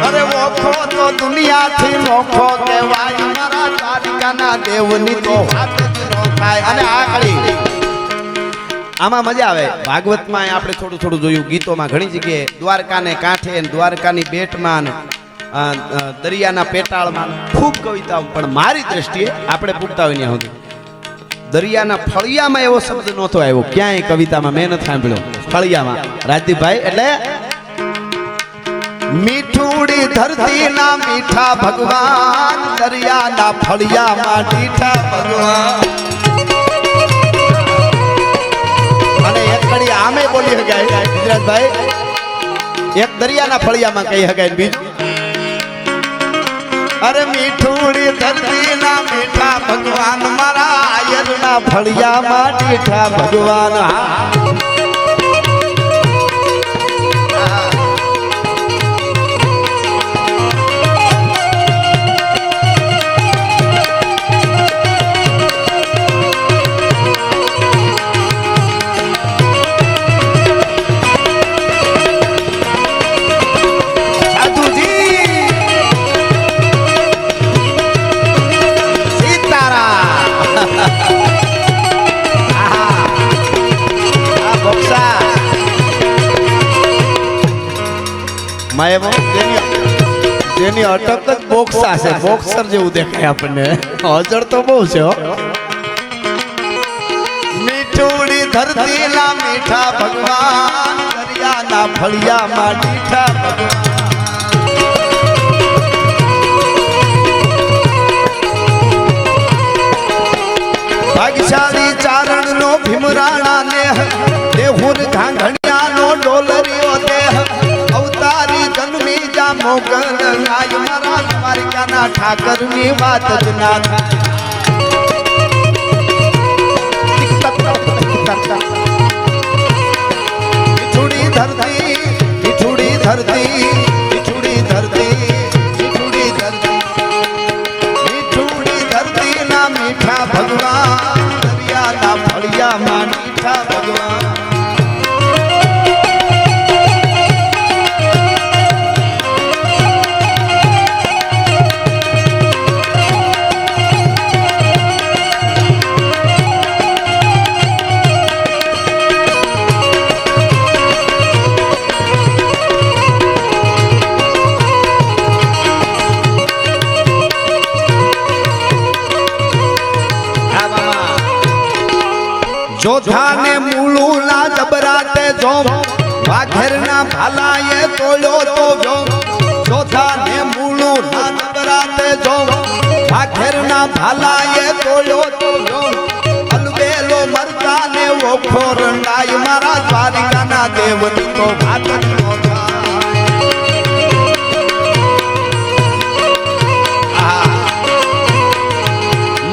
અરે ઓખો તો દુનિયાથી નોખો કહેવાય મારા દ્વારિકાના દેવની તો વાત જ ન થાય અને આખરી આમાં મજા આવે ભાગવતમાં આપણે થોડું જોયું ગીતોમાં ઘણી જગ્યાએ દ્વારકાને કાંઠે દ્વારકાની બેટમાં દરિયાના પેટાળમાં ખૂબ કવિતાઓ, પણ મારી દ્રષ્ટિએ આપણે પૂછતા હોય ત્યાં સુધી દરિયાના ફળિયામાં એવો શબ્દ નહોતો આવ્યો ક્યાંય કવિતામાં, મેં નથી સાંભળ્યો ફળિયામાં. રાજદીપભાઈ એટલે મીઠુડી ધરતીના મીઠા ભગવાન, દરિયાના ફળિયામાં મીઠા ભગવાન. અને એક કડી આમે બોલી શકાય ગુજરાતભાઈ, એક દરિયાના ફળિયામાં કહી શકાય, બીજું અરે મીઠુડી ધરતીના મીઠા ભગવાન, મારા આયરના ફળિયામાં મીઠા ભગવાન. જેની અટક જ બોક્સા છે, બોક્સર જેવું દેખાય આપણને, અજળ તો બહુ છે હો. મીઠુડી ધરતીના મીઠા ભગવાન, દરિયાના ફળિયામાં મીઠા ભગવાન. ભાગ્યશાળી ચારણ નો ભીમરાણા ને દેહુર ઘાંઘણિયાનો ડોલરિયો દેહ, અવતારી જન્મી જા મોગલ રાય, મારા દ્વારિકાના ઠાકરની વાત જ ના થાય. મીઠુડી ધરતી, મીઠુડી ધરતી, મીઠુડી ધરતી, મીઠુડી ધરતી, મીઠુડી ધરતીના મીઠા ભગવાન, દરિયાના ફળિયામાં મીઠા ભગવાન. જોધાને મૂળુના જબરાતે જો, વાઘેરના ભાલાએ તોડ્યો તો જો. જોધાને મૂળુના જબરાતે જો, વાઘેરના ભાલાએ તોડ્યો તો જો. અલબેલો મરદાને ઓખો રંડાય, મારા દ્વારિકાના દેવની તો વાત જ નો થાય.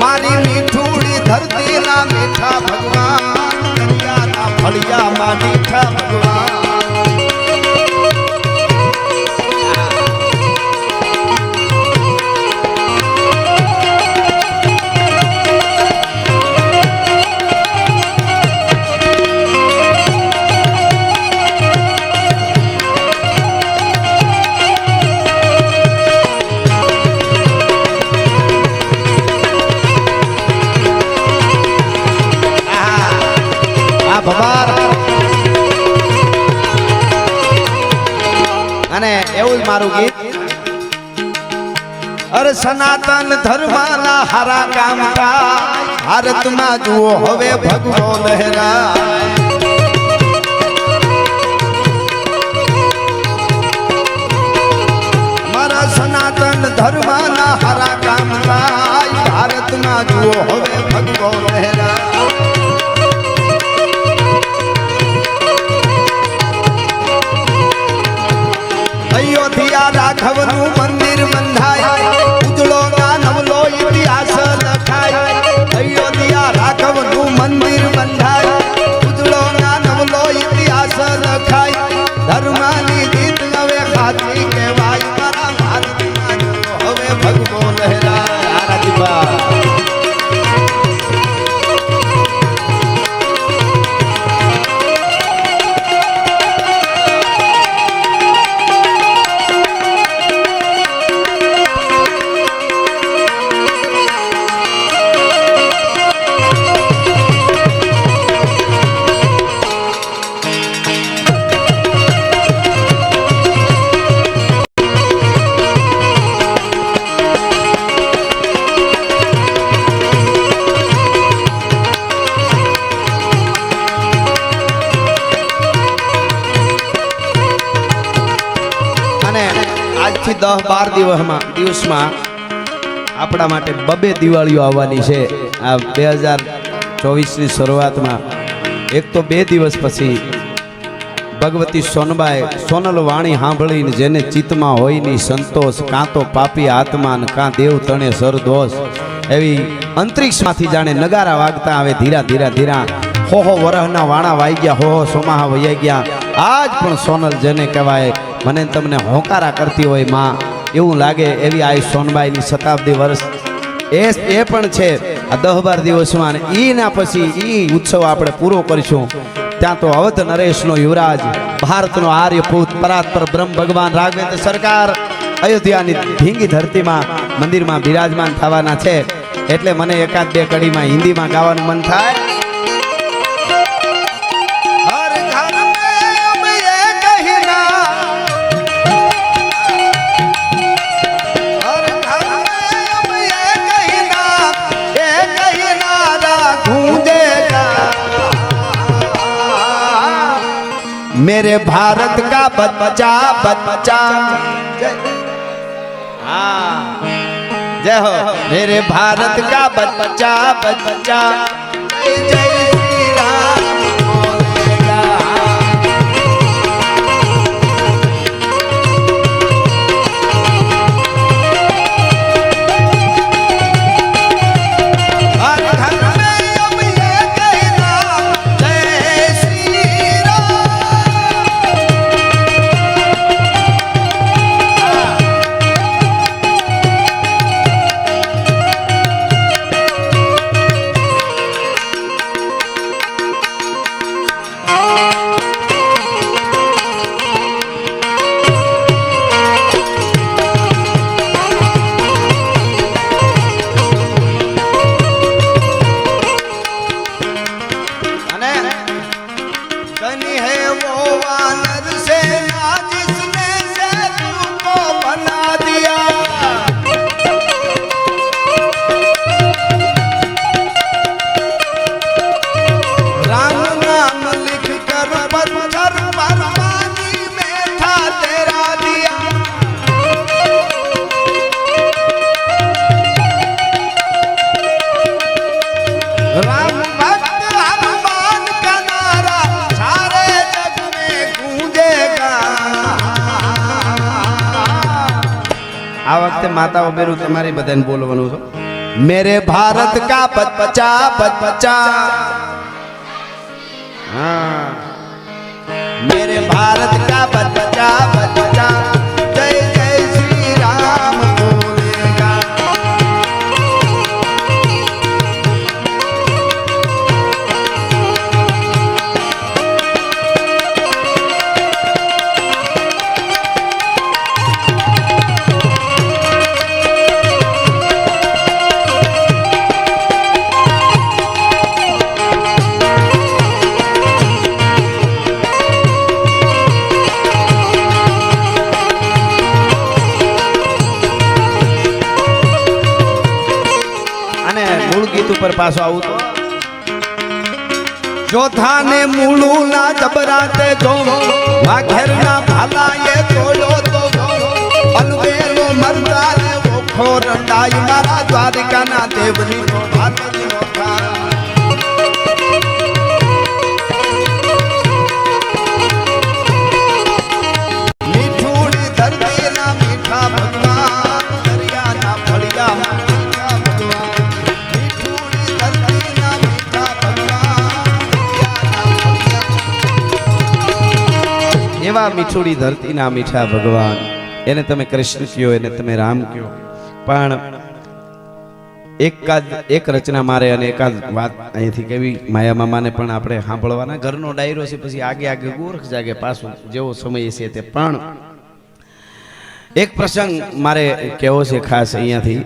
મારી મીઠુડી ધરતીના મીઠા ભગવાન, દરિયાના ફળિયામાં મીઠા ભગવાન. અને એવું જ મારું ગીત, અરે સનાતન ધર્મના હારા કામ થાય, ભારતમાં જુઓ હવે ભગવો લહેરાય. મારા સનાતન ધર્મના હારા કામ થાય, ભારતમાં જુઓ હવે ભગવો લહેરાય. અયોધ્યા રાઘવનું મંદિર બંધાય, ઉજળો ના નવલો ઇતિહાસ લખાય. અયોધ્યા રાઘવનું મંદિર બંધાય, ઉજળો ના નવલો ઇતિહાસ લખાય. ધર્મની જીત હવે ખાતી કહેવાય, મારા ભારતમાં હવે ભગવો લહેરાય. 10-12 દિવસમાં આપણા માટે બબે દિવાળીઓ આવવાની છે. આ 2024ની શરૂઆતમાં એક તો 2 દિવસ પછી ભગવતી સોનબાઈ સોનલ વાણી સાંભળીને જેને ચિત્તમાં હોય ની સંતોષ, કાં તો પાપી આત્મા ને કાં દેવ તણે સરદોષ, એવી અંતરિક્ષમાંથી જાણે નગારા વાગતા આવે ધીરા ધીરા ધીરા. હો વરહના વાણા વાઈ ગયા, હો સોમાહા વૈયા ગયા. આજ પણ સોનલ જેને કહેવાય મને તમને હોંકારા કરતી હોય માં એવું લાગે એવી આ સોનબાઈની શતાબ્દી વર્ષ એ પણ છે આ 10-12 દિવસમાં. એના પછી એ ઉત્સવ આપણે પૂરો કરીશું. ત્યાં તો અવધ નરેશનો યુવરાજ, ભારતનો આર્યપુત, પરાત્પર બ્રહ્મ ભગવાન રાઘવેન્દ્ર સરકાર અયોધ્યાની ભીંગી ધરતીમાં મંદિરમાં બિરાજમાન થવાના છે. એટલે મને 1-2 કડીમાં હિન્દીમાં ગાવાનું મન થાય. मेरे भारत का बच्चा बच्चा हाँ जय हो. मेरे भारत का बच्चा बच्चा जय जय श्री राम बोलेगा. हर घर में अब ये कहना जय श्री આ વખતે માતાઓ બેરું તમારી બધાને બોલવાનું છે. મેરે ભારત કા બચ્ચા બચ્ચા હા मेरे भारत का बच्चा बच्चा जय जय श्री राम बोलेगा. पर पासो आવું તો જોધાને મૂળું ના જબરાતે જો વાઘેરના ભાલા એ તોડો તો અલવેલો મરદાને ઓખો રંડાઈ મારા દ્વારકાના દેવની નો ભારતની નો મીઠુડી ધરતીના મીઠા ભગવાન દરિયાના ફળિયા એવા મીઠુડી ધરતીના મીઠા ભગવાન. એને તમે કૃષ્ણ કયો, એને તમે રામ કયો, પણ એક રચના મારે અને એકાદ વાત અહીંથી કેવી માયા મામાને પણ આપણે સાંભળવાના. ઘરનો ડાયરો છે, પછી આગે આગે ગોરખ જાગે પાછું જેવો સમય છે તે. પણ એક પ્રસંગ મારે કહેવો છે ખાસ અહીંયાથી.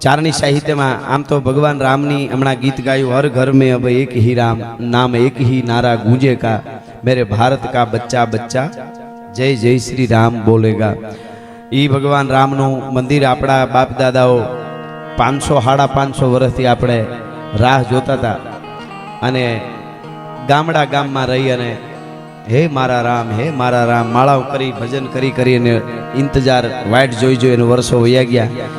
ચારણી સાહિત્યમાં આમ તો ભગવાન રામની હમણાં ગીત ગાયું, હર ઘર में अब एक ही राम नाम एक ही नारा गूंजे का, मेरे भारत का बच्चा बच्चा जय जय श्री राम बोलेगा. ई भगवान रामનું મંદિર આપણા બાપ દાદાઓ 500-550 વર્ષથી આપણે રાહ જોતા હતા અને ગામડા ગામમાં રહી અને હે મારા રામ માળાઓ કરી ભજન કરી અને ઇંતજાર વાઇટ જોઈ અને વર્ષો વયા ગયા.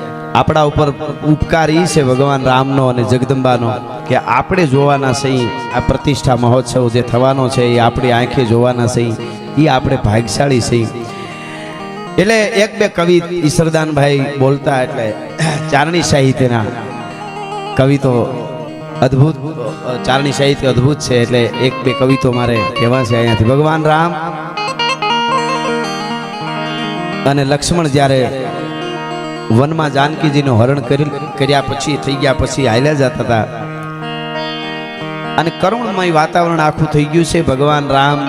આપણા ઉપર ઉપકાર ઈ છે ભગવાન રામનો અને જગદંબાનો કે આપણે જોવાના સહી આ પ્રતિષ્ઠા મહોત્સવ જે થવાનો છે એ આપણી આંખે જોવાના સહી એ આપણે ભાગ્યશાળી સહી. એટલે એક બે કવિ ઈશ્વરદાનભાઈ બોલતા એટલે ચારણી સાહિત્યના કવિ તો અદ્ભુત, ચારણી સાહિત્ય અદ્ભુત છે એટલે એક બે કવિ તો મારે કહેવા છે અહીંયાથી. ભગવાન રામ અને લક્ષ્મણ જ્યારે વનમાં જાનકીજીનું હરણ કર્યા પછી થઈ ગયા પછી હાલ્યા જતા હતા અને કરુણમય વાતાવરણ આખું થઈ ગયું છે. ભગવાન રામ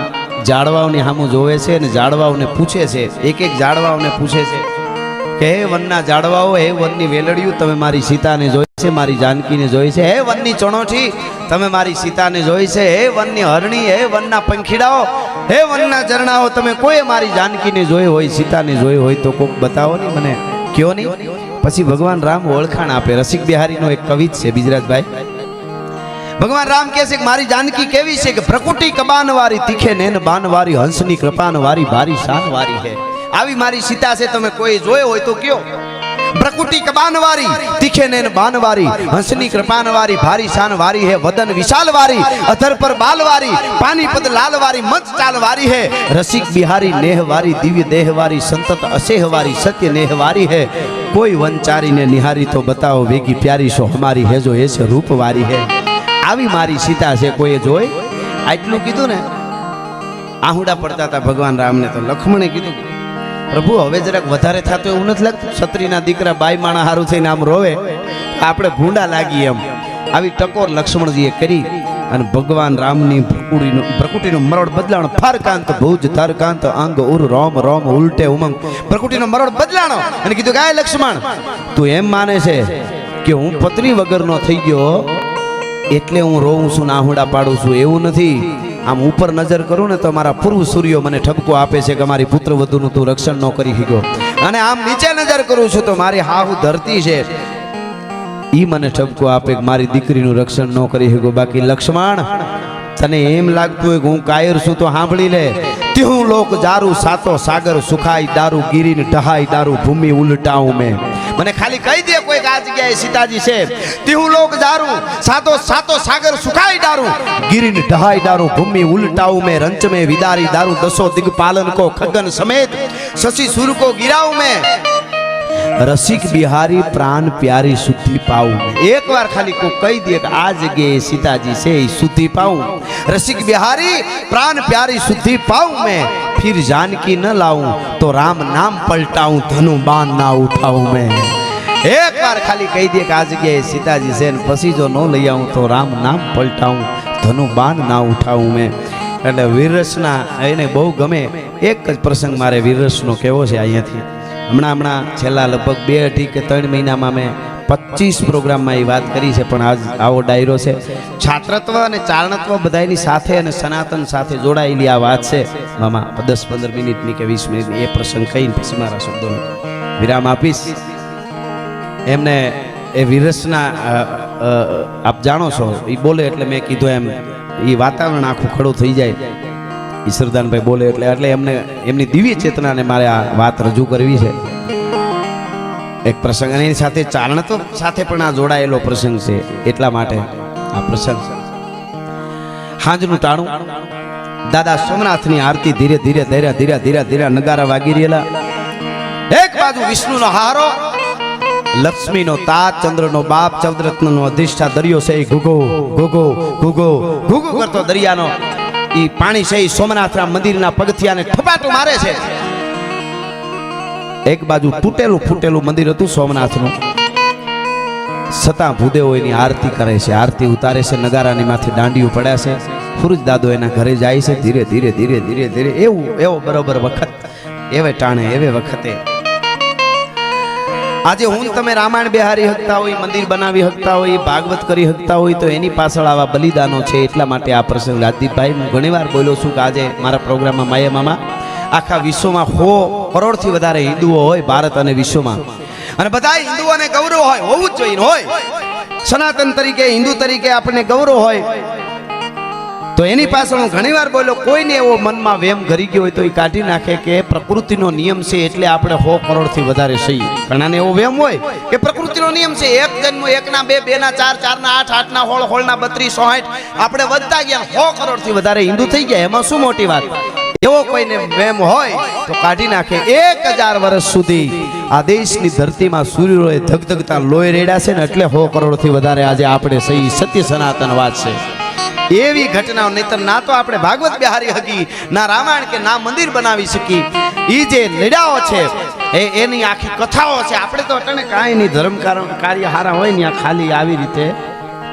ઝાડવાઓની સામું જોવે છે અને ઝાડવાઓને પૂછે છે, એક ઝાડવાઓને પૂછે છે કે હે વનના ઝાડવાઓ, હે વનની વેલડિયું, તમે મારી સીતાને જોઈ છે, મારી જાનકીને જોઈ છે? હે વનની ચણોઠી, તમે મારી સીતાને જોઈ છે? હે વનની હરણી, હે વનના પંખીડાઓ, હે વનના ઝરણાઓ, તમે કોઈ મારી જાનકીને જોઈ હોય, સીતાને જોઈ હોય તો કોક બતાવો ને મને, કયો નહીં. પછી ભગવાન રામ ઓળખાણ આપે. રસિક બિહારીનો એક કવિ છે બીજરાજભાઈ. ભગવાન રામ કહે છે કે મારી જાનકી કેવી છે કે પ્રકૃતિ કબાન વારી, તીખે નેન બાન વારી, હંસની કૃપાન વારી, ભારી શાન વારી હે. આવી મારી સીતા છે, તમે કોઈ જોયો હોય તો કયો. પ્રકૃતિ કબાન વારી, તીખે નેન બાન વારી, હંસની કૃપાન વારી, ભારી શાન વારી હે. વદન વિશાલ વારી, અધર પર બાલ વારી, પાણીપદ લાલ વારી, મત ચાલ વારી હે. રસિક બિહારી નેહ વારી, દિવ્ય દેહ વારી, સંતત અસેહ વારી, સત્ય નેહ વારી હે. કોઈ વનચારીને નિહારી તો બતાવો, વેગી પ્યારી સો હમારી હે, જો એસે રૂપ વારી હે. આવી મારી સીતા છે, કોઈએ જોઈ? આટલું કીધું ને, આહુડા પડતા હતા ભગવાન રામને. તો લક્ષ્મણે કીધું પ્રભુ હવે જરાક વધારે થતો એવું નથી લાગતું? ક્ષત્રિયના દીકરા બાઈ માણા હારું થઈને આમ રોવે, આપણે ભૂંડા લાગીએ એમ. આવી ટકોર લક્ષ્મણજીએ કરી અને ભગવાન રામની પ્રકૃતિનો મરોડ બદલાણો. ફરકાંત ભુજ તરકાંત અંગ ઉર રોમ રોમ ઉલટે ઉમંગ. પ્રકૃતિનો મરોડ બદલાણો અને કીધું કે લક્ષ્મણ, તું એમ માને છે કે હું પત્ની વગરનો થઈ ગયો એટલે હું રોઉં છું ને આહુડા પાડું છું? એવું નથી. આમ ઉપર નજર કરું ને તો મારા પૂર્વ સૂર્યો મને ઠપકો આપે છે કે મારી પુત્ર વધુનું તું રક્ષણ ન કરી શક્યો, અને આમ નીચે નજર કરું છું તો મારી હાહુ ધરતી છે ઈ મને ઠપકો આપે કે મારી દીકરીનું રક્ષણ ન કરી શક્યો. બાકી લક્ષ્મણ, તને એમ લાગતું હોય કે હું કાયર છું તો સાંભળી લે. તિહું લોક જારું, સાતો સાગર સુખાઈ દારૂ, ગીરીને ઢહાઈ દારૂ, ભૂમિ ઉલટાઉં મેં. મને ખાલી કહી દે કોઈ આ જગ્યાએ સીતાજી છે. તિહું લોક જારું, સાતો સાતો સાગર સુખાઈ દારૂ, ગીરીને ઢહાઈ દારૂ, ભૂમિ ઉલટાઉં મેં. રંચ में विदारी दारू, दसो दिग्पालन को खगन समेत, शशि सूर को गिराऊं मैं. रसिक बिहारी प्राण प्यारी सुधी पाऊं. एक बार खाली को कही दिए कि आ जगह सीताजी से सुधी पाऊं. रसिक बिहारी प्राण प्यारी सुधी पाऊं मैं. फिर जानकी न लाऊं तो राम नाम पलटाऊं, धनु बाण ना उठाऊं मैं. एक बार खाली कही दिए कि आ जगह सीताजी से पसी जो न लई आऊं तो राम नाम पलटाऊं, धनु बाण ना उठाऊं मैं. એટલે વીરરસના એને બહુ ગમે. એક જ પ્રસંગ મારે વીરરસનો કહેવો છે અહીંયાથી. હમણાં છેલ્લા લગભગ 2-2.5 કે 3 મહિનામાં મેં 25 પ્રોગ્રામમાં એ વાત કરી છે, પણ આજ આવો ડાયરો છે. છાત્રત્વ અને ચારણત્વ બધાની સાથે અને સનાતન સાથે જોડાયેલી આ વાત છે. મામા 10-15 મિનિટની કે 20 મિનિટની એ પ્રસંગ કહીને પછી મારા શબ્દોને વિરામ આપીશ. એમને એ વીરરસના આપ જાણો છો, એ બોલે એટલે મેં કીધું એમ એ વાતાવરણ આખું ખડું થઈ જાય. ઈશ્વરદાનભાઈ બોલે એટલે એમને એમની દિવ્ય ચેતનાને મારે આ વાત રજૂ કરવી છે. એક પ્રસંગ અને એની સાથે ચારણત્વ સાથે પણ આ જોડાયેલો પ્રસંગ છે, એટલા માટે આ પ્રસંગ. હાંજનું ટાણું, દાદા સોમનાથની આરતી ધીરે ધીરે ધીરે ધીરે ધીરે ધીરે નગારા વાગી રહેલા. એક બાજુ વિષ્ણુનો હારો, લક્ષ્મીનો તાજ, ચંદ્રનો બાપ, ચૌદરત્નનો અધિષ્ઠા દરિયો છે ઘુઘો ઘુઘો ઘુઘો ઘુઘો કરતો દરિયાનો ઈ પાણી છે સોમનાથના મંદિરના પગથિયાને ઠપાટું મારે છે. એક બાજુ તૂટેલું ફૂટેલું મંદિર હતું સોમનાથનું, છતાં ભૂદેવો એની આરતી કરે છે, આરતી ઉતારે છે, નગારાની માથે દાંડીઓ પડ્યા છે. સૂરજ દાદો એના ઘરે જાય છે ધીરે ધીરે ધીરે ધીરે ધીરે. એવો બરોબર વખત, એવે ટાણે એવે વખતે. આજે હું તમે રામાયણ બેહારી હકતા હોય, મંદિર બનાવી હકતા હોય, ભાગવત કરી હકતા હોય તો એની પાછળ આવા બલિદાનો છે. એટલા માટે આ પ્રસંગ રાજદીપભાઈ હું ઘણીવાર બોલ્યો છું કે આજે મારા પ્રોગ્રામમાં માયા મામા આખા વિશ્વમાં 100 કરોડથી વધારે હિન્દુઓ હોય ભારત અને વિશ્વમાં, અને બધા હિન્દુઓને ગૌરવ હોય, હોવું જ જોઈએ હોય. સનાતન તરીકે, હિન્દુ તરીકે આપણને ગૌરવ હોય. તો એની પાછળ હું ઘણીવાર બોલ્યો, કોઈને એવો મનમાં વેમ ઘરી ગયો હોય તો એ કાઢી નાખે કે પ્રકૃતિનો નિયમ છે એટલે આપણે 100 કરોડથી વધારે છીએ. ઘણાને એવો વેમ હોય કે પ્રકૃતિનો નિયમ છે, એક જન્મ, એકના બે, બેના ચાર, ચારના આઠ, આઠના હોળ, હોળના 32, 60, આપણે વધતા ગયા 100 કરોડથી વધારે હિન્દુ થઈ ગયા. એમાં શું મોટી વાત? એવો કોઈને વેમ હોય તો કાઢી નાખે. 1000 વર્ષ સુધી આ દેશની ધરતીમાં સૂર્યોએ ધગધગતા લોહી રેડ્યા છે ને એટલે 100 કરોડથી વધારે આજે આપણે સહી સત્ય સનાતન વાત છે. એવી ઘટનાઓ નહીતર ના તો આપણે ભાગવત બિહારી હકી, ના રામાયણ કે ના મંદિર બનાવી શકી. ઈ જે લડાઓ છે એની આખી કથાઓ છે. આપણે તો અટણે કાંઈ નહીં, ધર્મ કાર્ય હારા હોય ને ખાલી આવી રીતે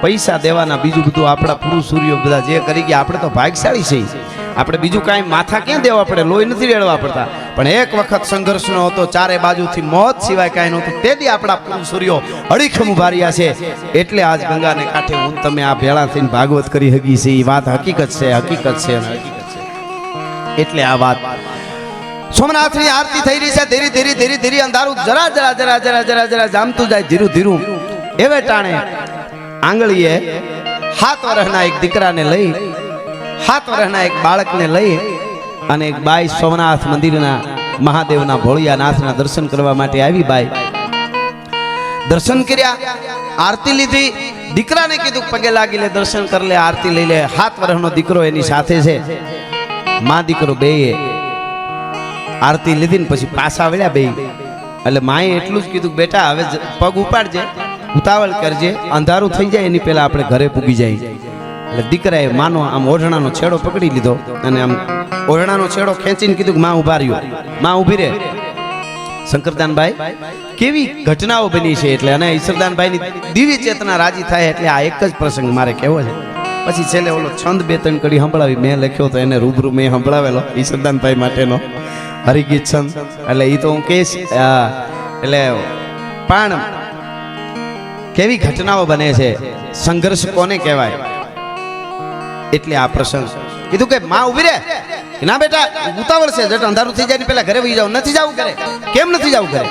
પૈસા દેવાના, બીજું બધું આપણા પુરુષ સૂર્યો બધા જે કરી ગયા. આપણે તો ભાગશાળી છીએ. આપણે બીજું કાંઈ માથા ક્યાં દેવા પડે, લોહી નથી રેડવા પડતા. પણ એક વખત સંઘર્ષનો હતો, ચારે બાજુથી મોત સિવાય કાંઈ નહોતું. તેથી આપણા પુરુષ સૂર્યો અડીખમ ઉભા રહ્યા છે. એટલે આજ ગંગાને કાંઠે હું તમે આ ભેળા થઈને ભાગવત કરી હકી છે. એ વાત હકીકત છે, હકીકત છે અને હકીકત છે. એટલે આ વાત સોમનાથની આરતી થઈ રહી છે. ધીરે ધીરે ધીરે ધીરે અંધારું જરા જરા જરા જરા જરા જરા જામતું જાય, ધીરું ધીરું. એવે ટાણે આંગળીએ 7 વર્ષના એક દીકરાને લઈ, 7 વર્ષના એક બાળકને લઈ અને એક બાઈ સોમનાથ મંદિરના મહાદેવના ભોળિયાનાથના દર્શન કરવા માટે આવી. બાઈ દર્શન કર્યા, આરતી લીધી. દીકરાને કીધું પગે લાગી લે, દર્શન કરી લે, આરતી લઈ લે. 7 વર્ષનો દીકરો એની સાથે છે. માં દીકરો બેય આરતી લીધી ને પછી પાછા વળ્યા બે. એટલે માએ એટલું જ કીધું, બેટા હવે પગ ઉપાડજે, ઉતાવળ કરજે, અંધારું થઈ જાય એની પહેલા આપણે ઘરે પૂગી જાય. એટલે દીકરાએ માનો આમ ઓઢણાનો છેડો પકડી લીધો અને આમ ઓઢણાનો છેડો ખેંચીને કીધું કે માં ઉભા રહ્યો. માં ઊભી રે. શંકરદાનભાઈ કેવી ઘટનાઓ બની છે. એટલે અને ઈશ્વરદાનભાઈની દિવ્ય ચેતના રાજી થાય. એટલે આ એક જ પ્રસંગ મારે કહેવો છે. પછી છેલ્લે ઓલો છંદ 2-3 કડી સંભળાવી. મેં લખ્યો તો એને રૂબરૂ મેં સંભળાવેલો ઈશ્વરદાનભાઈ માટેનો હરિગીત છંદ. એટલે એ તો હું કહીશ. એટલે પણ કેવી ઘટનાઓ બને છે, સંઘર્ષ કોને કહેવાય. એટલે આ પ્રસંગ કીધું કે માં ઉભી રે. ના બેટા ઉતાવળ છે, જટ અંધારું થઈ જાય ને પેલા ઘરે વહી જાવ. નથી જાવું ઘરે. કેમ નથી જાવું ઘરે?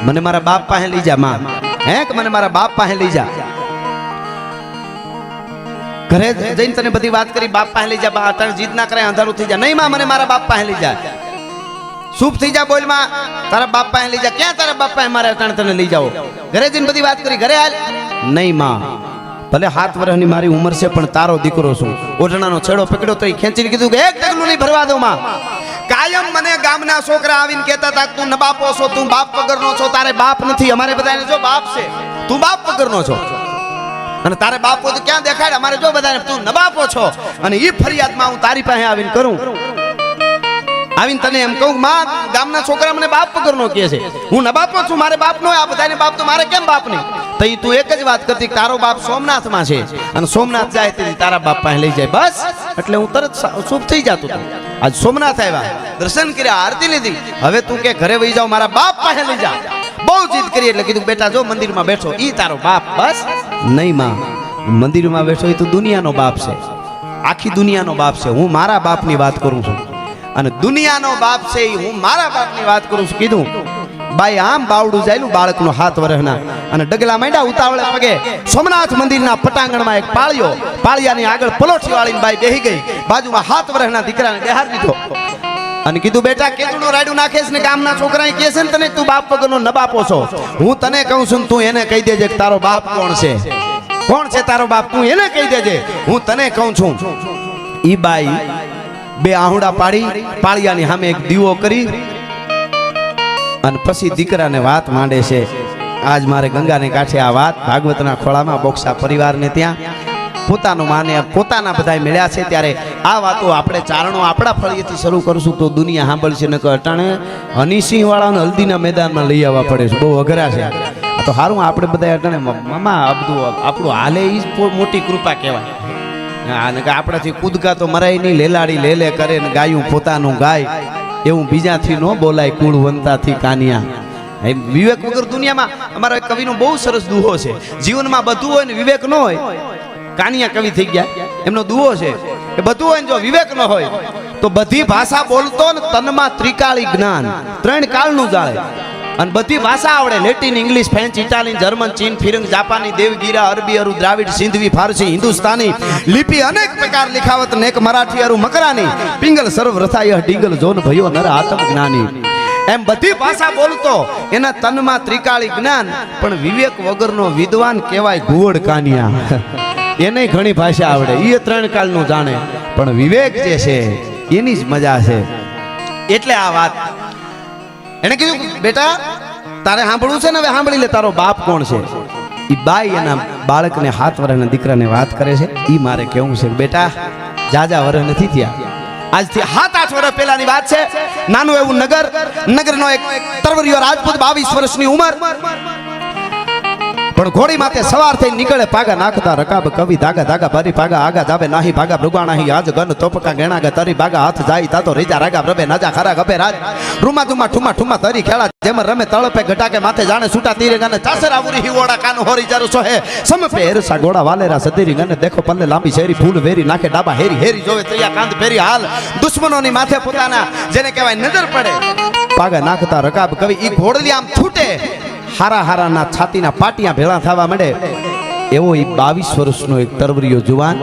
મને મારા બાપ પાસે લઈ જા માં. હે કે મને મારા બાપ પાસે લઈ જા. ઘરે જઈને તને બધી વાત કરી, બાપ પાસે લઈ જા. બા અટાણે જીદ ના કરે, અંધારું થઈ જાય. નહીં માં, મને મારા બાપ પાસે લઈ જા. ચૂપ થઈ જા, બોલ માં, તારા બાપ પાસે લઈ જા. ક્યાં તારા બાપ પાસે મારે અટાણે તને લઈ જાઓ? ઘરે જઈને બધી વાત કરી, ઘરે હાલ. નહીં માં, ભલે 7 વર્ષની મારી ઉંમર છે પણ તારો દીકરો છું. ઓઢણાનો છેડો પકડ્યો તો ખેંચીને કીધું કે એક ડગલું નહીં ભરવા દો માં. કાયમ મને ગામના છોકરા આવીને કહેતા હતા તું નબાપો છો, તું બાપ વગરનો છો, તારે બાપ નથી. અમારે બધાને જો બાપ છે, તું બાપ વગરનો છો. અને તારે બાપ તો ક્યાં દેખાય? અમારે જો બધાને તું નબાપો છો. અને એ ફરિયાદમાં હું તારી પાસે આવીને કરું, આવીને તને એમ કહું માં ગામના છોકરા મને બાપ વગરનો કહે છે, હું નબાપો છું, મારે બાપ નો. આ બધાને બાપ તો મારે કેમ બાપ નહીં? તો તું એક જ વાત કરતી, તારો બાપ સોમનાથમાં છે અને સોમનાથ જાય તેથી તારા બાપ પાસે લઈ જાય. બસ એટલે હું તરત ચૂપ થઈ જતો હતો. આજ સોમનાથ આવ્યા, દર્શન કર્યા, આરતી લીધી. હવે તું કે ઘરે વહી જાવ, મારા બાપ પાસે લઈ જા. બહુ જીદ કરી એટલે કીધું બેટા જો મંદિરમાં બેઠો ઈ તારો બાપ. બસ નહીં માં, મંદિરમાં બેઠો એ તો દુનિયાનો બાપ છે, આખી દુનિયાનો બાપ છે. હું મારા બાપની વાત કરું છું અને દુનિયાનો બાપ છે એ હું મારા બાપની વાત કરું છું. કીધું બાઈ આમ બાવડું જાયલું બાળકનું 7 વર્ષના અને ડગલા માંડ્યા ઉતાવળે પગે. સોમનાથ મંદિરના પટાંગણમાં એક પાળ્યો, પાળિયાની આગળ પલોઠી વાળીને બાઈ બેહી ગઈ. બાજુમાં 7 વર્ષના દીકરાને બેહાર દીધો અને કીધું બેટા કેતુનો રાયડું નાખેસ ને ગામના છોકરાએ કહે છે ને તને તું બાપ વગરનો નબાપો છો. હું તને કહું છું તું એને કહી દેજે કે તારો બાપ કોણ છે, કોણ છે તારો બાપ, તું એને કહી દેજે. હું તને કહું છું. ઈ બાઈ 2 આહુડા પાડી પાળિયાની સામે એક દીવો કરી અને પછી દીકરાને વાત માંડે છે. આજ મારે ગંગાને કાંઠે આ વાત ભાગવતના ખોળામાં બોક્સા પરિવારને ત્યાં પોતાનો માને પોતાના બધાય મળ્યા છે. ત્યારે આ વાતો આપણે ચારણો આપણા ફળિયેથી શરૂ કરશું તો દુનિયા સાંભળશે. ન કે અટાણે હનીસિંહ વાળાને હલ્દીના મેદાનમાં લઈ આવવા પડે છે, બહુ અઘરા છે. તો સારું આપણે બધા અટાણે મામા આ બધું આપણું હાલે એ જ મોટી કૃપા કહેવાય. આપણાથી કૂદકા તો મરાય નહીં, લેલાડી લે લે કરે ને ગાયું પોતાનું ગાય, એવું બીજાથી ન બોલાય કુળવંતાથી કાનિયા. વિવેક વગર દુનિયામાં અમારા કવિનો બહુ સરસ દુહો છે. જીવનમાં બધું હોય ને વિવેક ન હોય, કાનિયા કવિ થઈ ગયા, એમનો દુહો છે કે બધું હોય ને જો વિવેક ન હોય તો બધી ભાષા બોલતો ને તનમાં ત્રિકાળી જ્ઞાન 3 કાળનું જાળે. અને બધી ભાષા આવડે, Latin, English, French, Italian, German, ચીન, ફિરંગ, જાપાની, દેવગીરા, અરબી, અરુ, દ્રાવિડ, સિંધવી, ફારસી, હિન્દુસ્તાની લિપિ અનેક પ્રકાર લિખાવત નેક મરાઠી, અરુ, મકરાની, પિંગલ, સર્વ રથાય, ડીંગલ, જોન, ભયો, નર, આતમ, જ્ઞાની. એમ બધી ભાષા બોલતો એના તનમાં ત્રિકાળી જ્ઞાન, પણ વિવેક વગરનો વિદ્વાન કહેવાય ઘુવડ કાનિયા. એને ઘણી ભાષા આવડે, એ ત્રણ કાળનું જાણે, પણ વિવેક જે છે એની જ મજા છે. એટલે આ વાત એને કીધું, બેટા તારે સાંભળવું છે ને, હવે સાંભળી લે, તારો બાપ કોણ છે. એ બાઈ એના બાળકને 7 વર્ષના દીકરાને વાત કરે છે. એ મારે કેવું છે, બેટા જાજા વર્ષ નથી થયા, આજથી 7-8 વર્ષ પહેલાની વાત છે. નાનું એવું નગરનો એક તરવરિયો રાજપૂત, 22 વર્ષની ઉંમર, પણ ઘોડી માથે સવાર થઈ નીકળે, પાગા નાખતા રકાબ કવિ, ધાગા ધાગા ભરી ભાગા આગા જાવે નાહી ભાગા મૃગાણાહી આજ ગન તોપકા ગેણાગા તરી ભાગા હાથ જાય તાતો રેજા રાગા રબે નાજા ખરા ગબે રાજ રૂમા ધુમા ઠુમા ઠુમા તરી ખેડા જેમ રમે તળપે ઘટાકે માથે જાણે છૂટા તીરે ગને ચાસર આવરી હિવોડા કાન હોરી જારું સોહે સમપે એરસા ગોડા વાલેરા સદેરી ગને દેખો પલ્લે લાંબી શેરી ફૂલ વેરી નાખે ડાબા હેરી હેરી જોવે તૈયા કાંદ ફેરી હાલ દુશ્મનોની માથે પોતાના જેને કહેવાય નજર પડે પાગા નાખતા રકાબ કવિ ઈ ઘોડલી આમ છૂટે હારા હારાના છાતીના પાટિયા ભેળા થવા માંડે એવો ઈ 22 વર્ષનો એક તરવરિયો જુવાન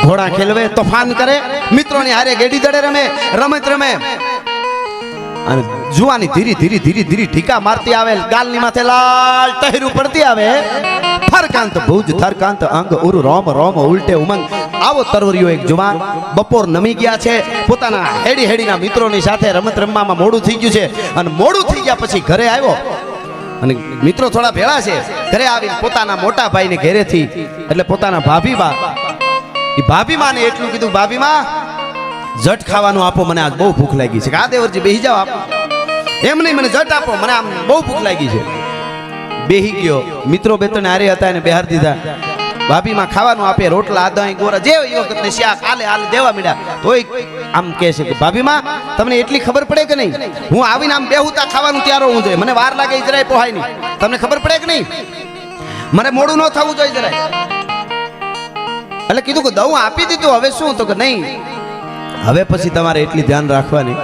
ઘોડા ખેલવે તોફાન કરે મિત્રોની હારે ગેડી દડે રમે રમત રમે અને જુવાની ધીરી ધીરી ધીરી ધીરી ઠીકા મારતી આવે ગાલની માથે લાલ ટહેરું પડતી આવે થરકાંત ભુજ થરકાંત અંગ ઉરુ રોમ રોમ ઉલટે ઉમંગ આવો તરવરિયો એક જુવાન બપોર નમી ગયા છે પોતાના હેડી હેડીના મિત્રોની સાથે રમત રમવામાં મોડું થઈ ગયું છે અને મોડું થઈ ગયા પછી ઘરે આવ્યો અને મિત્રો થોડા ભેળા છે ઘરે આવીને પોતાના મોટા ભાઈને ઘરેથી એટલે પોતાના ભાભીબા એ ભાભીમાને એટલું કીધું ભાભીમા જટ ખાવાનું આપો મને આજ બહુ ભૂખ લાગી છે કે આ દેવરજી બેહી જાવ આપો એમ નહીં મને જટ આપો મને આમ બહુ ભૂખ લાગી છે બેહી ગયો મિત્રો બે ત્રણ હારે હતા એને બેહાર દીધા ભાભીમાં ખાવાનું આપે રોટલા દહીં ગોરા જે એ વખતને શાક આલે આલે દેવા મીડા તોય આમ કહે છે કે ભાભીમાં તમને એટલી ખબર પડે કે નહીં હું આવીને આમ બેહુતા ખાવાનું તૈયાર હોવું જોઈએ મને વાર લાગે જરાય પોહાય નહીં તમને ખબર પડે કે નહીં મને મોડું ન થવું જોઈએ જરાય એટલે કીધું કે દઉં આપી દીધું હવે શું તો કે નહીં હવે પછી તમારે એટલી ધ્યાન રાખવાની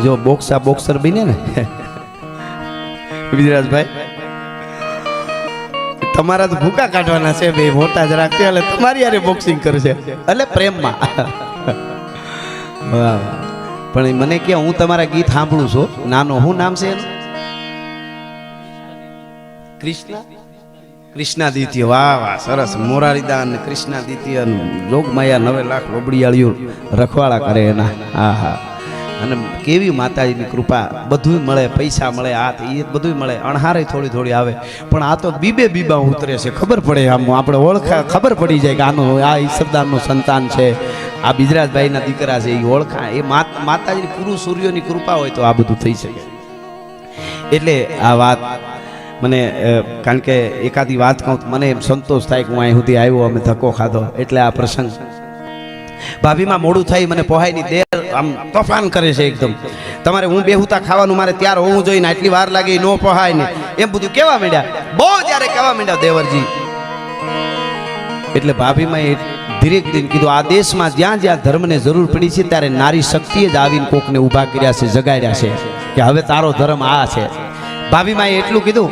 જો બોક્સર બને ને વિજરાજભાઈ તમારા તો ભૂકા કાઢવાના છે બે મોટા જ રાખતી એટલે તમારી યારે બોક્સિંગ કરશે એટલે પ્રેમમાં પણ મને કે હું તમારા ગીત સાંભળું છું નાનો શું નામ છે એનું કૃષ્ણાદિત્ય વાહ વાહ સરસ મોરારીદાન કૃષ્ણાદિત્ય લોગમાયા 9 લાખ લોબડીયાળીઓ રખવાડા કરે એના હા હા અને કેવી માતાજીની કૃપા બધું મળે પૈસા મળે આ એ બધું મળે અણહારે થોડી થોડી આવે પણ આ તો બીબા ઉતરે છે ખબર પડે આમ આપણે ઓળખા ખબર પડી જાય કે આનો આ ઈશ્વરદાનનું સંતાન છે આ બિજરાજભાઈના દીકરા છે એ ઓળખા એ માતાજીની પૂરું સૂર્યોની કૃપા હોય તો આ બધું થઈ શકે એટલે આ વાત મને કારણ કે એકાદી વાત કહું મને એમ સંતોષ થાય કે હું અહીં સુધી આવ્યો અમે ધક્કો ખાધો એટલે આ પ્રસંગ ભાભીમાં મોડું થઈ મને પોહાયની દેર આમ તોફાન કરે છે એકદમ તમારે હું બેહુતા ખાવાનું મારે ત્યાર હોવું જોઈએ ને એટલી વાર લાગે ન પોહાય ને એમ બધું કેવા માંડ્યા બહુ જ્યારે કેવા માંડ્યા દેવરજી એટલે ભાભીમાં એ ધીરે ધીરે કીધું આ દેશમાં જ્યાં જ્યાં ધર્મને જરૂર પડી છે ત્યારે નારી શક્તિએ જ આવીને કોકને ઊભા કર્યા છે જગાડ્યા છે કે હવે તારો ધર્મ આ છે ભાભીમાં એટલું કીધું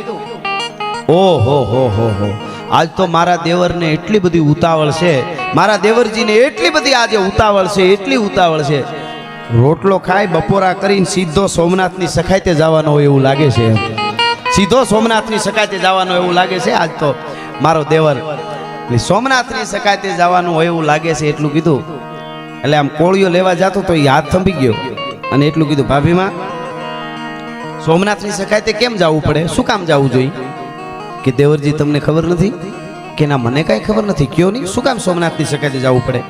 ઓહો હો આજ તો મારા દેવરને એટલી બધી ઉતાવળ છે મારા દેવરજીને એટલી બધી આજે ઉતાવળ છે એટલી ઉતાવળ છે રોટલો ખાય બપોરા કરીને સીધો સોમનાથની સખાતે જવાનો હોય એવું લાગે છે સીધો સોમનાથની સખાતે જવાનો એવું લાગે છે આજ તો મારો દેવર સોમનાથની સખાતે જવાનું હોય એવું લાગે છે એટલું કીધું એટલે આમ કોળીઓ લેવા જતો તો એ હાથ થંભી ગયો અને એટલું કીધું ભાભીમાં સોમનાથની સખાતે કેમ જવું પડે શું કામ જવું જોઈએ કે દેવરજી તમને ખબર નથી કે ના મને કાંઈ ખબર નથી કયો નહીં શું કામ સોમનાથની સખાતે જવું પડે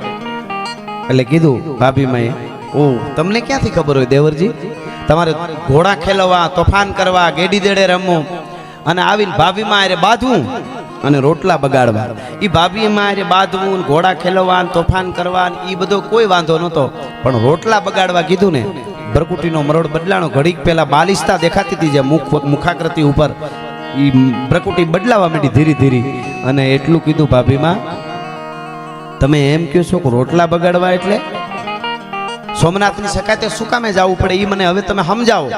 એટલે કીધું ભાભીમાં ઓ તમને ક્યાંથી ખબર હોય દેવરજી તમારે ઘોડા ખેલવા તોફાન કરવા ગેડી દેડે રમવું અને આવીને ભાભીમાં આરે બાંધવું અને રોટલા બગાડવા એ ભાભીમાં આરે બાંધવું ઘોડા ખેલવા તોફાન કરવા એ બધો કોઈ વાંધો નહોતો પણ રોટલા બગાડવા કીધું ને બ્રકુટીનો મરોડ બદલાણો ઘડીક પહેલા બાલિસ્તા દેખાતી હતી જે મુખાકૃતિ ઉપર ઈ બ્રકુટી બદલાવા માંડી ધીરે ધીરે અને એટલું કીધું ભાભીમાં તમે એમ કહો છો કે રોટલા બગાડવા એટલે સોમનાથની સખાતે શું કામે જવું પડે એ મને હવે તમે સમજાવો.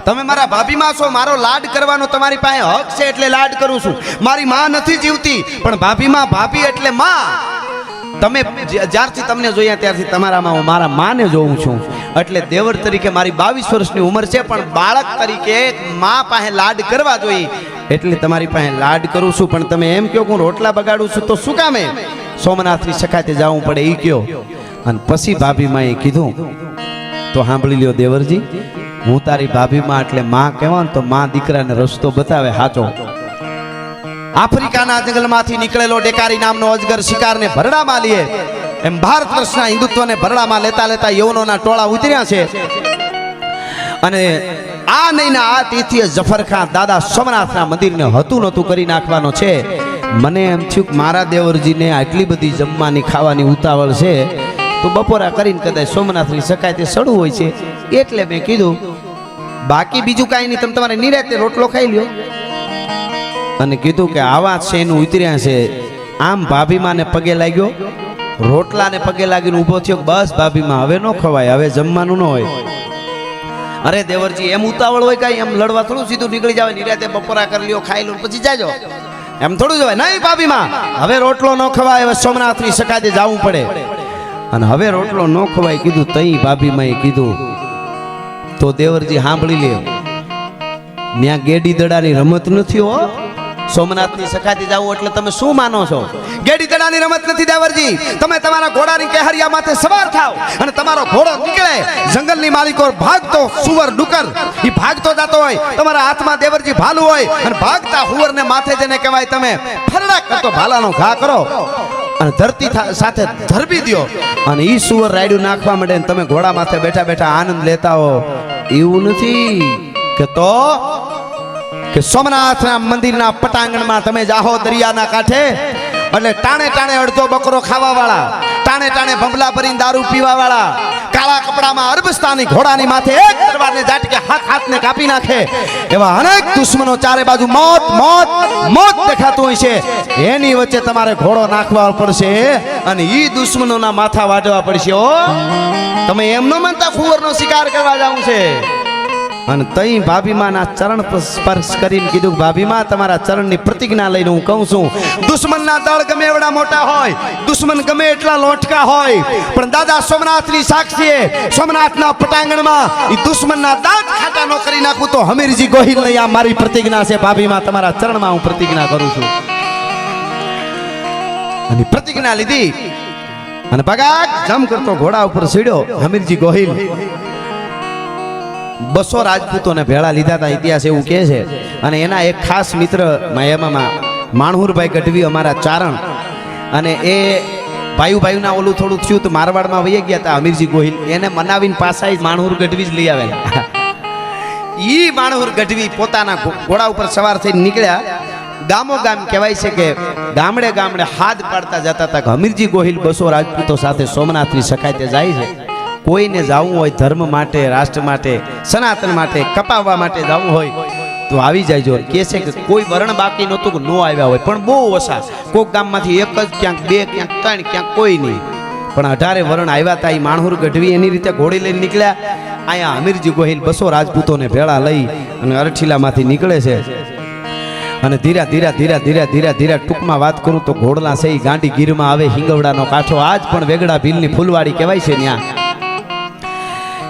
તમે મારા ભાભીમાં છો, મારો લાડ કરવાનો તમારી પાસે હક છે એટલે લાડ કરું છું. મારી માં નથી જીવતી પણ ભાભીમાં ભાભી એટલે માં. તમે જ્યારથી તમને જોયા ત્યારથી તમારામાં હું મારા માને જોઉં છું. એટલે દેવર તરીકે મારી 22 વર્ષની ઉંમર છે પણ બાળક તરીકે માં પાસે લાડ કરવા જોઈએ એટલે તમારી પાસે લાડ કરું છું. પણ તમે એમ કહો હું રોટલા બગાડું છું તો શું કામે સોમનાથની સખાતે જવું પડે એ કયો. અને પછી ભાભીમાં એ કીધું તો સાંભળી લ્યો દેવરજી, હું તારી ભાભીમાં એટલે માં કહેવા ને તો માં દીકરાને રસ્તો બતાવે સાચો. આફ્રિકાના જંગલમાંથી નીકળેલો ડેકારી નામનો અજગર શિકારને ભરડામાં લે એમ ભારત વર્ષના હિન્દુત્વને ભરડામાં લેતા લેતા યવનોના ટોળા ઉતર્યા છે. અને આ નહીં આ તીર્થીય જફર ખાન દાદા સોમનાથના મંદિરને હતું નતું કરી નાખવાનો છે. મને એમ થયું કે મારા દેવરજીને આટલી બધી જમવાની ખાવાની ઉતાવળ છે તો બપોરા કરીને કદાચ સોમનાથની સખાતે સડવું હોય છે એટલે મેં કીધું બાકી બીજું કાંઈ નહીં, તમે તમારે નિરાતે રોટલો ખાઈ લ્યો. અને કીધું કે આવા છે એનું ઉતર્યા છે. આમ ભાભીમાને પગે લાગ્યો, રોટલાને પગે લાગીને ઊભો થયો. બસ ભાભીમાં હવે ન ખવાય, હવે જમવાનું ન હોય. અરે દેવરજી એમ ઉતાવળ હોય કાંઈ, એમ લડવા થોડું સીધું નીકળી જાવ, નિરાતે બપોરા કરી લ્યો, ખાઈ લો પછી જાજો, એમ થોડું જ હોય. નહીં ભાભીમાં હવે રોટલો ન ખવાય, હવે સોમનાથની સખાતે જવું પડે. અને હવે રોટલો ન ખવાય કીધું તઈ ભાભીમાં કીધું તો દેવરજી સાંભળી લે, ત્યાં ગેડી દડાની રમત નથી હો. સોમનાથની સખાતે જાવું એટલે તમે શું માનો છો? ગેડી દડાની રમત નથી દેવરજી. તમે તમારા ઘોડાની કેહરિયા માથે સવાર થાવ અને તમારો ઘોડો નીકળે, જંગલની માલિકો ભાગતો સુવર ડુકર એ ભાગતો જતો હોય, તમારા હાથમાં દેવરજી ભાલું હોય અને ભાગતા હુવરને માથે જેને કહેવાય તમે ફરડા કરતો ભાલાનો ઘા કરો અને ધરતી સાથે ધરબી દો અને ઈ સુવર રાયડું નાખવા માંડે ને તમે ઘોડા માથે બેઠા બેઠા આનંદ લેતા હો. એવું નથી કે તો કે સોમનાથના મંદિરના પટાંગણમાં તમે જાહો દરિયાના કાંઠે એટલે ટાણે ટાણે અડધો બકરો ખાવા વાળા, ટાણે ટાણે ભંભલા ભરીને દારૂ પીવા વાળા, કાળા કપડામાં અરબસ્તાની ઘોડાની માથે એક તલવારને ઝાટકે હાથને કાપી નાખે એવા અનેક દુશ્મનો ચારે બાજુ મોત મોત મોત દેખાતું હોય છે. એની વચ્ચે તમારે ઘોડો નાખવા પડશે અને ઈ દુશ્મનોના માથા વાટવા પડશે. ઓ તમે એમ ન માનતા ફુવરનો શિકાર કરવા જાવું છે. અને તઈ ભાભીમાના ચરણ સ્પર્શ કરીને કીધું ભાભીમા તમારા ચરણની પ્રતિજ્ઞા લઈને હું કહું છું, દુશ્મનના દળ ગમે એવડા મોટા હોય, દુશ્મન ગમે એટલા લોટકા હોય, પણ દાદા સોમનાથની સાક્ષીએ સોમનાથના પટાંગણમાં એ દુશ્મનના દાંત ખાટા ન કરી નાખું તો હમીરજી ગોહિલ લઈ આ મારી પ્રતિજ્ઞા છે. ભાભીમા તમારા ચરણમાં હું પ્રતિજ્ઞા કરું છું. અને પ્રતિજ્ઞા લીધી અને ભગાક જમ કરતો ઘોડા ઉપર સીડ્યો હમીરજી ગોહિલ. 200 રાજપૂતોને ભેળા લીધા હતા, ઇતિહાસ એવું કહે છે. અને એના એક ખાસ મિત્ર એમાં માણહુરભાઈ ગઢવી અમારા ચારણ, અને એ ભાઈના ઓલું થોડું થયું તો મારવાડમાં વહી ગયા હતા અમીરજી ગોહિલ, એને મનાવીને પાછા માણહુર ગઢવી જ લઈ આવેલા. ઈ માણહુર ગઢવી પોતાના ઘોડા ઉપર સવાર થઈને નીકળ્યા. ગામો ગામ કહેવાય છે કે ગામડે ગામડે હાથ પાડતા જતા હતા કે અમીરજી ગોહિલ 200 રાજપૂતો સાથે સોમનાથની સખાતે જાય છે. કોઈને જવું હોય ધર્મ માટે, રાષ્ટ્ર માટે, સનાતન માટે, કપાવવા માટે જવું હોય તો આવી જાયજો. કહે છે કે કોઈ વરણ બાકી નહોતું કે ન આવ્યા હોય, પણ બહુ ઓછા. કોઈક ગામમાંથી એક જ, ક્યાંક 2, ક્યાંક 3, ક્યાંક કોઈ નહીં, પણ 18 વરણ આવ્યા હતા. એ માણહુર ગઢવી એની રીતે ઘોડી લઈને નીકળ્યા. અહીંયા અમીરજી ગોહિલ 200 રાજપૂતોને ભેળા લઈ અને અરઠીલામાંથી નીકળે છે. અને ધીરા ધીરા ધીરા ધીરા ધીરા ધીરા ટૂંકમાં વાત કરું તો ઘોડલા છે એ ગાંડી ગીરમાં આવે. હિંગવડાનો કાંઠો આજ પણ વેગડા ભીલની ફૂલવાડી કહેવાય છે. ત્યાં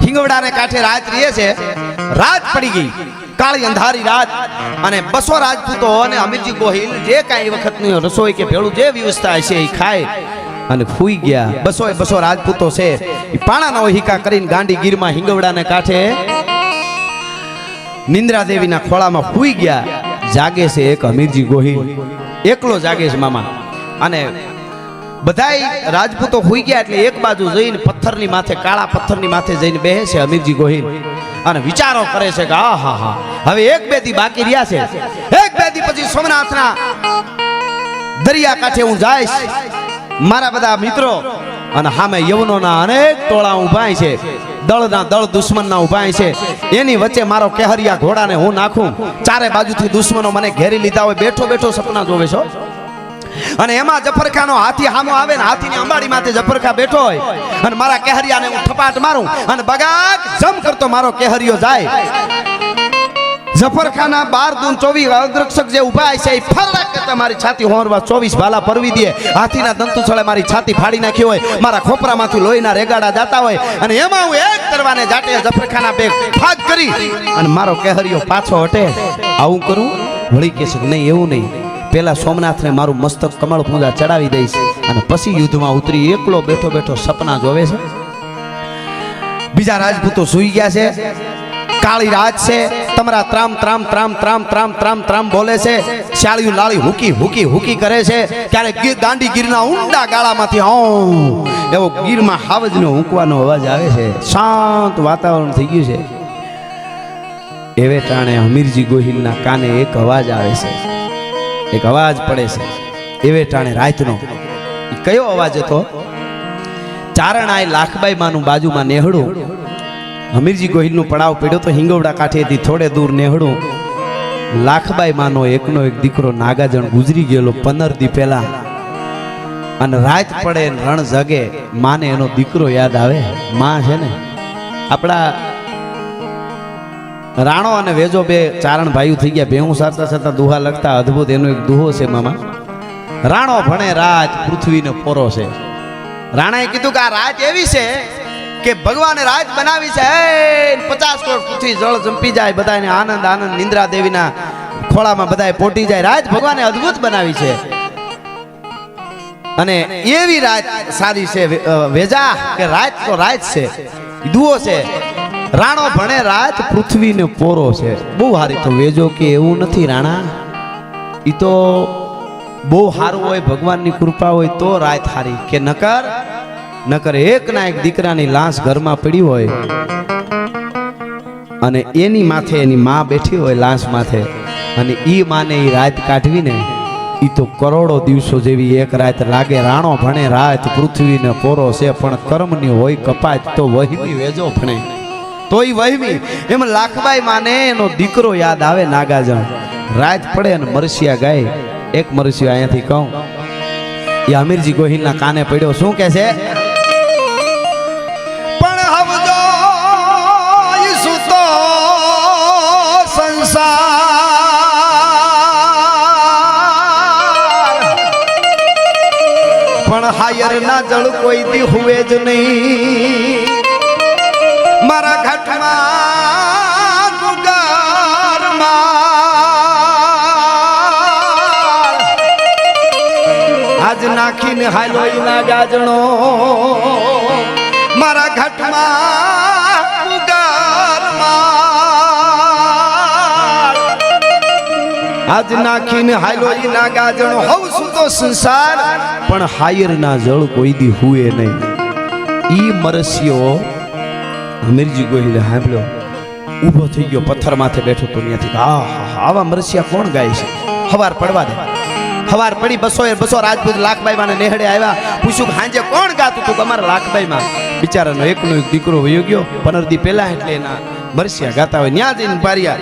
હિંગવડાને કાંઠે રાત રહે છે. રાત પડી ગઈ, કાળી અંધારી રાત, અને 200 રાજપૂતો અને અમીરજી ગોહિલ જે કાંઈ વખતની રસોઈ કે ભેળું જે વ્યવસ્થા હશે એ ખાય અને ફૂઈ ગયા. 200 રાજપૂતો છે એ પાણાનો હિકા કરીને ગાંડી ગીરમાં હિંગવડાને કાંઠે નિંદ્રા દેવીના ખોળામાં ફૂઈ ગયા. જાગે છે એક અમીરજી ગોહિલ, એકલો જાગે છે મામા. અને બધાય રાજપૂતો હોઈ ગયા એટલે એક બાજુ જઈને પથ્થરની માથે, કાળા પથ્થરની માથે જઈને બેસે છે અમીરજી ગોહિલ અને વિચારો કરે છે કે આહા હવે 1-2 દી બાકી રહ્યા છે. 1-2 દી પછી સોમનાથના દરિયા કાંઠે હું જઈશ, મારા બધા મિત્રો અને સામે યવનોના અનેક ટોળા ઊભા છે, દળના દળ દુશ્મનના ઊભા છે. એની વચ્ચે મારો કેહરિયા ઘોડાને હું નાખું. ચારે બાજુથી દુશ્મનો મને ઘેરી લીધા હોય, બેઠો બેઠો સપના જોવે છો. અને એમાં જફરખાનો હાથી સામો આવે ને હાથીની અંબાડી માથે જફરખા બેઠો હોય અને મારા કેહરિયાને હું થપાટ મારું અને બગાક જમ કરતો મારો કેહરિયો જાય. જફરખાના 12 દૂન 24 અગ્રક્ષક જે ઊભા છે એ ફરક કરતા મારી છાતી હોરવા 24 ભાલા પરવી દે. હાથીના દંતુ છળે મારી છાતી ફાડી નાખી હોય, મારા ખોપરામાંથી લોહીના રેગાડા જાતા હોય અને એમાં હું એક કરવાને જાટે જફરખાના બે ભાગ કરી અને મારો કેહરિયો પાછો હટે. આવું કરું વળી કે છે નહીં, એવું નહીં, પેલા સોમનાથને મારું મસ્તક કમળ પૂજા ચડાવી દઈશ અને પછી યુદ્ધમાં ઉતરી એકલો બેઠો બેઠો સપના જોવે છે. બીજા રાજપૂતો સૂઈ ગયા છે, કાળી રાત છે, તમારા ત્રામ ત્રામ ત્રામ ત્રામ ત્રામ ત્રામ ત્રામ બોલે છે, શાળિયું લાળી હુકી હુકી હુકી કરે છે. ક્યારેક દાંડી ગીરના ઊંડા ગાળામાંથી એવો ગીરમાં હાવજનો હુંકવાનો અવાજ આવે છે. શાંત વાતાવરણ થઈ ગયું છે. એવે ટાણે હમીરજી ગોહિલના કાને એક અવાજ આવે છે, એક અવાજ પડે છે. એવે ટાણે રાતનો કયો અવાજ હતો? ચારણાએ લાખબાઈ માનું બાજુમાં નેહડું. હમીરજી ગોહિલનું પડાવ પડ્યો તો હિંગોવડા કાંઠેથી થોડે દૂર નેહડું. લાખબાઈ માનો એકનો એક દીકરો નાગાજણ ગુજરી ગયેલો 15 દી પહેલા. અને રાત પડે રણ જગે, માને એનો દીકરો યાદ આવે. માં છે ને આપણા રાણો અને વેજો બે ચારણ ભાઈઓ થઈ ગયા. ભેહું સારતા સારતા દુહા લખતા અદ્ભુત એનો એક દુહો છે મામા. રાણો ભણે રાત પૃથ્વીને પોરો છે. રાણાએ કીધું કે આ રાત એવી છે કે ભગવાને રાત બનાવી છે, 50 કરોડ પૃથ્વી જળ જંપી જાય, બધાને આનંદ આનંદ, નિંદ્રા દેવીના ખોળામાં બધાએ પોટી જાય. રાત ભગવાને અદ્ભુત બનાવી છે અને એવી રાત સારી છે વેજા કે રાત તો રાત છે, દુઓ છે. રાણો ભણે રાત પૃથ્વીને પોરો છે. બહુ સારી. તો વેજો કે એવું નથી રાણા, ઈ તો બહુ સારું હોય, ભગવાનની કૃપા હોય તો રાત હારી. કે નકર એક ના એક દીકરાની લાશ ઘરમાં પડી હોય અને એની માથે એની માં બેઠી હોય લાશ માથે અને ઈ માને ઈ રાત કાઢવીને ઈ તો કરોડો દિવસો જેવી એક રાત લાગે. રાણો ભણે રાત પૃથ્વીને પોરો છે, પણ કર્મની હોય કપાત તો વહીમી વેજો ભણે તોય વહીમી. એમ લાખબાઈ માને એનો દીકરો યાદ આવે નાગાજણ. રાત પડે અને મરસિયા ગાય. એક મરસિયો અહીંયાથી કહું, એ હમીરજી ગોહિલના કાને પડ્યો. શું કે છે? પણ હવજો સુતો સંસાર, પણ હાયર ના જળ કોઈ દી હુએ જ નહીં. મારા ઘાટમાં ગુગારમાં આજ નાખીને હાલો ના ગાજણો. મારા ઘાટમાં ગુગારમાં આજ નાખીને હાલો ના ગાજણો. હવ સુતો સંસાર, પણ હાયર ના જળ કોઈ દી હુએ નહીં. ઈ મરસિયો હમીરજી ગોહિલે સાંભળ્યો, ઊભો થઈ ગયો, પથ્થર માથે બેઠો તો ત્યાંથી આવા મરસિયા કોણ ગાય છે? હવાર પડવા દે. હવાર પડી 200 રાજપૂત લાખબાઈ માને નેહડે આવ્યા. પૂછ્યું હાંજે કોણ ગાતું? તો અમારા લાખબાઈ માં. બિચારાનો એકનો એક દીકરો વયો ગયો 15 દી પહેલા, એટલે એના મરસિયા ગાતા હોય. ન્યા જઈને પારિયા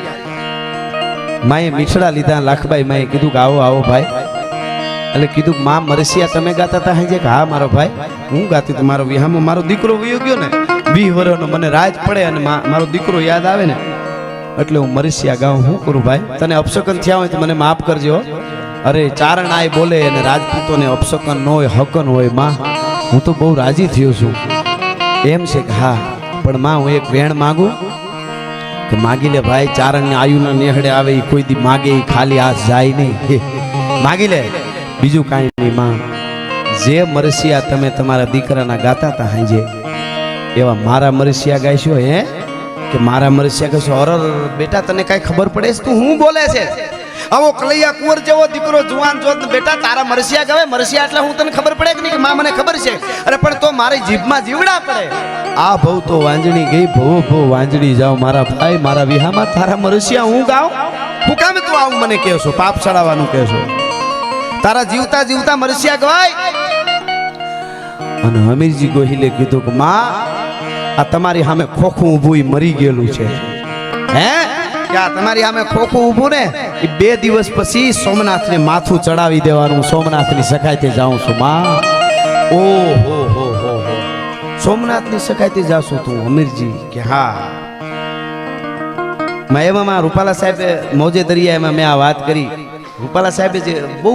માએ મીઠડા લીધા. લાખબાઈ માએ કીધું કે આવો આવો ભાઈ. એટલે કીધું માં મરસિયા તમે ગાતા હતા હાંજે? કે હા મારો ભાઈ હું ગાતી. તો મારો વિહામો મારો દીકરો વયો ગયો ને 20 વર્ષનો, મને રાત પડે અને મારો દીકરો યાદ આવે ને એટલે હું મરસિયા ગાઉં. શું કરું ભાઈ? તને અપશકન થયા હોય તો મને માફ કરજો. અરે ચારણ આય બોલે અને રાજપૂતોને અપશકન ન હોય, હકન હોય. માં હું તો બહુ રાજી થયો છું. એમ છે કે હા, પણ માં હું એક વેણ માગું કે માગી લે ભાઈ. ચારણને આયુના નેહડે આવે એ કોઈ દી માગે એ ખાલી હાથ જાય નહીં. માગી લે, બીજું કાંઈ નહીં. માં જે મરસિયા તમે તમારા દીકરાના ગાતા હતા હાંજે એવા મારા મરસિયા ગાઈશો? હે કે મારા મરસિયા કહેશો? અરર બેટા તને કાંઈ ખબર પડે છે? તું હું બોલે છે? આવો કલૈયા કુંવર જેવો દીકરો જુવાન જોત બેટા તારા મરસિયા ગાવે. મરસિયા એટલે હું તને ખબર પડે કે નહીં? કે માં મને ખબર છે. અરે પણ તો મારી જીભમાં જીવડા પડે. આ ભવ તો વાંજણી ગઈ, ભવો ભવ વાંજણી જાવ. મારા ભાઈ મારા વિહામાં તારા મરસિયા હું ગાઉં? હું કામ તું આવું મને કહેશો? પાપ ચડાવવાનું કહેશો? તારા જીવતા જીવતા મરસિયા ગવાય. અને હમીરજી ગોહિલે કીધું કે માં આ તમારી સામે ખોખું ઊભું મરી ગયેલું છે. હે કે આ તમારી સામે ખોખું ઊભું ને એ 2 દિવસ પછી સોમનાથને માથું ચડાવી દેવાનું. સોમનાથની સખાઈથી જાઉં છું માં. ઓ હો સોમનાથની સખાઈથી જાશું તું અમીરજી? કે હા. એમાં રૂપાલા સાહેબ મોજે દરિયા એમાં મેં આ વાત કરી. રૂપાલા સાહેબે જે બહુ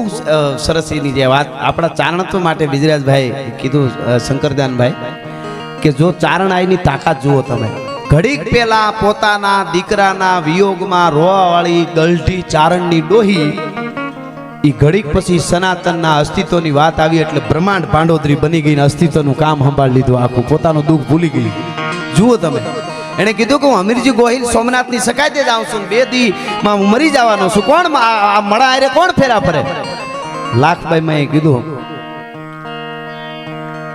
સરસ એની જે વાત આપણા ચારણત્વ માટે બિજરાજભાઈ કીધું, શંકરદાનભાઈ, કે જો ચારણ આઈની તાકાત જુઓ તમે. ઘડીક પેલા પોતાના દીકરાના વિયોગમાં રોવાવાળી ગલઢી ચારણની ડોહી, એ ઘડીક પછી સનાતનના અસ્તિત્વની વાત આવી એટલે બ્રહ્માંડ પાંડોદરી બની ગઈને અસ્તિત્વનું કામ સંભાળી લીધું આખું. પોતાનું દુઃખ ભૂલી ગઈ. જુઓ તમે, એને કીધું કે હું અમીરજી ગોહિલ સોમનાથની સખાઈતે જાઉં છું, 2 દીમાં હું મરી જવાનો છું. કોણ આ મળા આરે કોણ ફેરા ફરે? લાખભાઈ મેં કીધું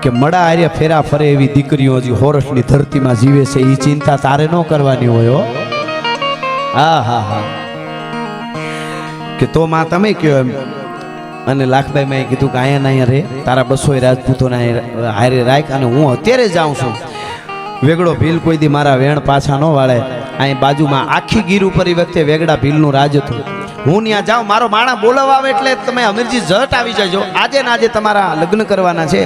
કે મળા આરે ફેરા ફરે એવી દીકરીઓ હજી હોરઠની ધરતીમાં જીવે છે, એ ચિંતા તારે ન કરવાની હોય. હા હા હા, કે તો માં તમે કયો એમ. અને લાખભાઈ મેં કીધું કે અહીંયા રે, તારા 200 રાજપૂતોને હારે રાખ, અને હું અત્યારે જાઉં છું. વેગડો ભીલ કોઈ દી મારા વેણ પાછા ન વાળે. અહીં બાજુમાં આખી ગીર ઉપર એ વખતે વેગડા ભીલનું રાજ હતું. હું ત્યાં જાઉં, મારો માણા બોલાવવા આવે એટલે તમે અમીરજી ઝટ આવી જજો. આજે ને આજે તમારા લગ્ન કરવાના છે.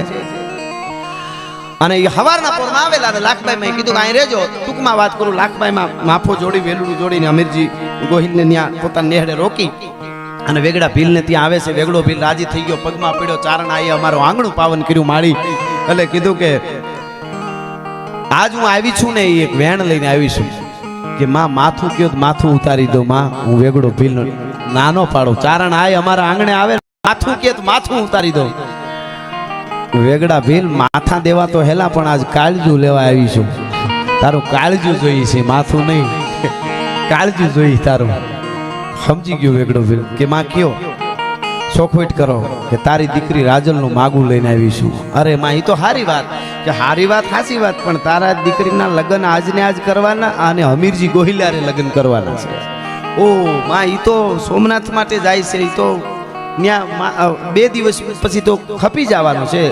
અને એ હવારના પોરમાં આવેલા. અને લાખભાઈ મેં કીધું કે અહીં રહેજો. ટૂંકમાં વાત કરું, લાખભાઈમાં માફો જોડી વેલુડું જોડીને અમીરજી ગોહિલને ત્યાં પોતાના નેહડે રોકી અને વેગડા ભીલને ત્યાં આવે છે. વેગડો ભીલ રાજી થઈ ગયો, પગમાં પડ્યો. ચારણ આઈએ અમારું આંગણું પાવન કર્યું માળી. એટલે કીધું કે આજ હું આવી છું ને, એક વેણ લઈને આવી છું કે માં માથું કયો માથું ઉતારી દો માં. હું વેગડો ભીલ નાનો પાડું. ચારણ આય અમારા આંગણે આવે, માથું કે માથું ઉતારી દો. વેગડા ભીલ માથા દેવા તો હેલા, પણ આજ કાળજું લેવા આવી છું. તારું કાળજું જોઈ છે, માથું નહીં. કાળજું જોઈ તારું. સમજી ગયો વેગડો ભીલ કે માં કયો ચોખવટ કરો કે તારી દીકરી રાજલનું માગું લઈને આવી છું. અરે માં, એ તો હારી વાત, કે હારી વાત હાસી વાત, પણ તારા દીકરીના લગ્ન આજને આજ કરવાના અને અમીરજી ગોહિલારે લગ્ન કરવાના છે. ઓ માં, એ તો સોમનાથ માટે જાય છે. એ તો ત્યાં 2 દિવસ પછી તો ખપી જવાનો છે.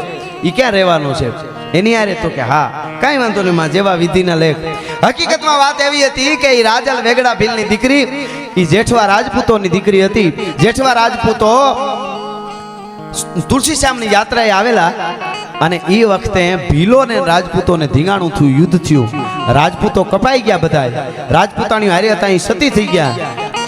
એ ક્યાં રહેવાનો છે એની યારે? તો કે હા કાંઈ વાંધો નહીં માં, જેવા વિધિના લેખ. હકીકતમાં વાત એવી હતી કે એ રાજલ વેગડા ભીલની દીકરી એ જેઠવા રાજપૂતોની દીકરી હતી. જેઠવા રાજપૂતો તુલસી શ્યામની યાત્રાએ આવેલા અને એ વખતે ભીલોને રાજપૂતોને ધીંગાણું થયું, યુદ્ધ થયું. રાજપૂતો કપાઈ ગયા, બધા રાજપૂતાણીઓ હારે હતા, એ સતી થઈ ગયા.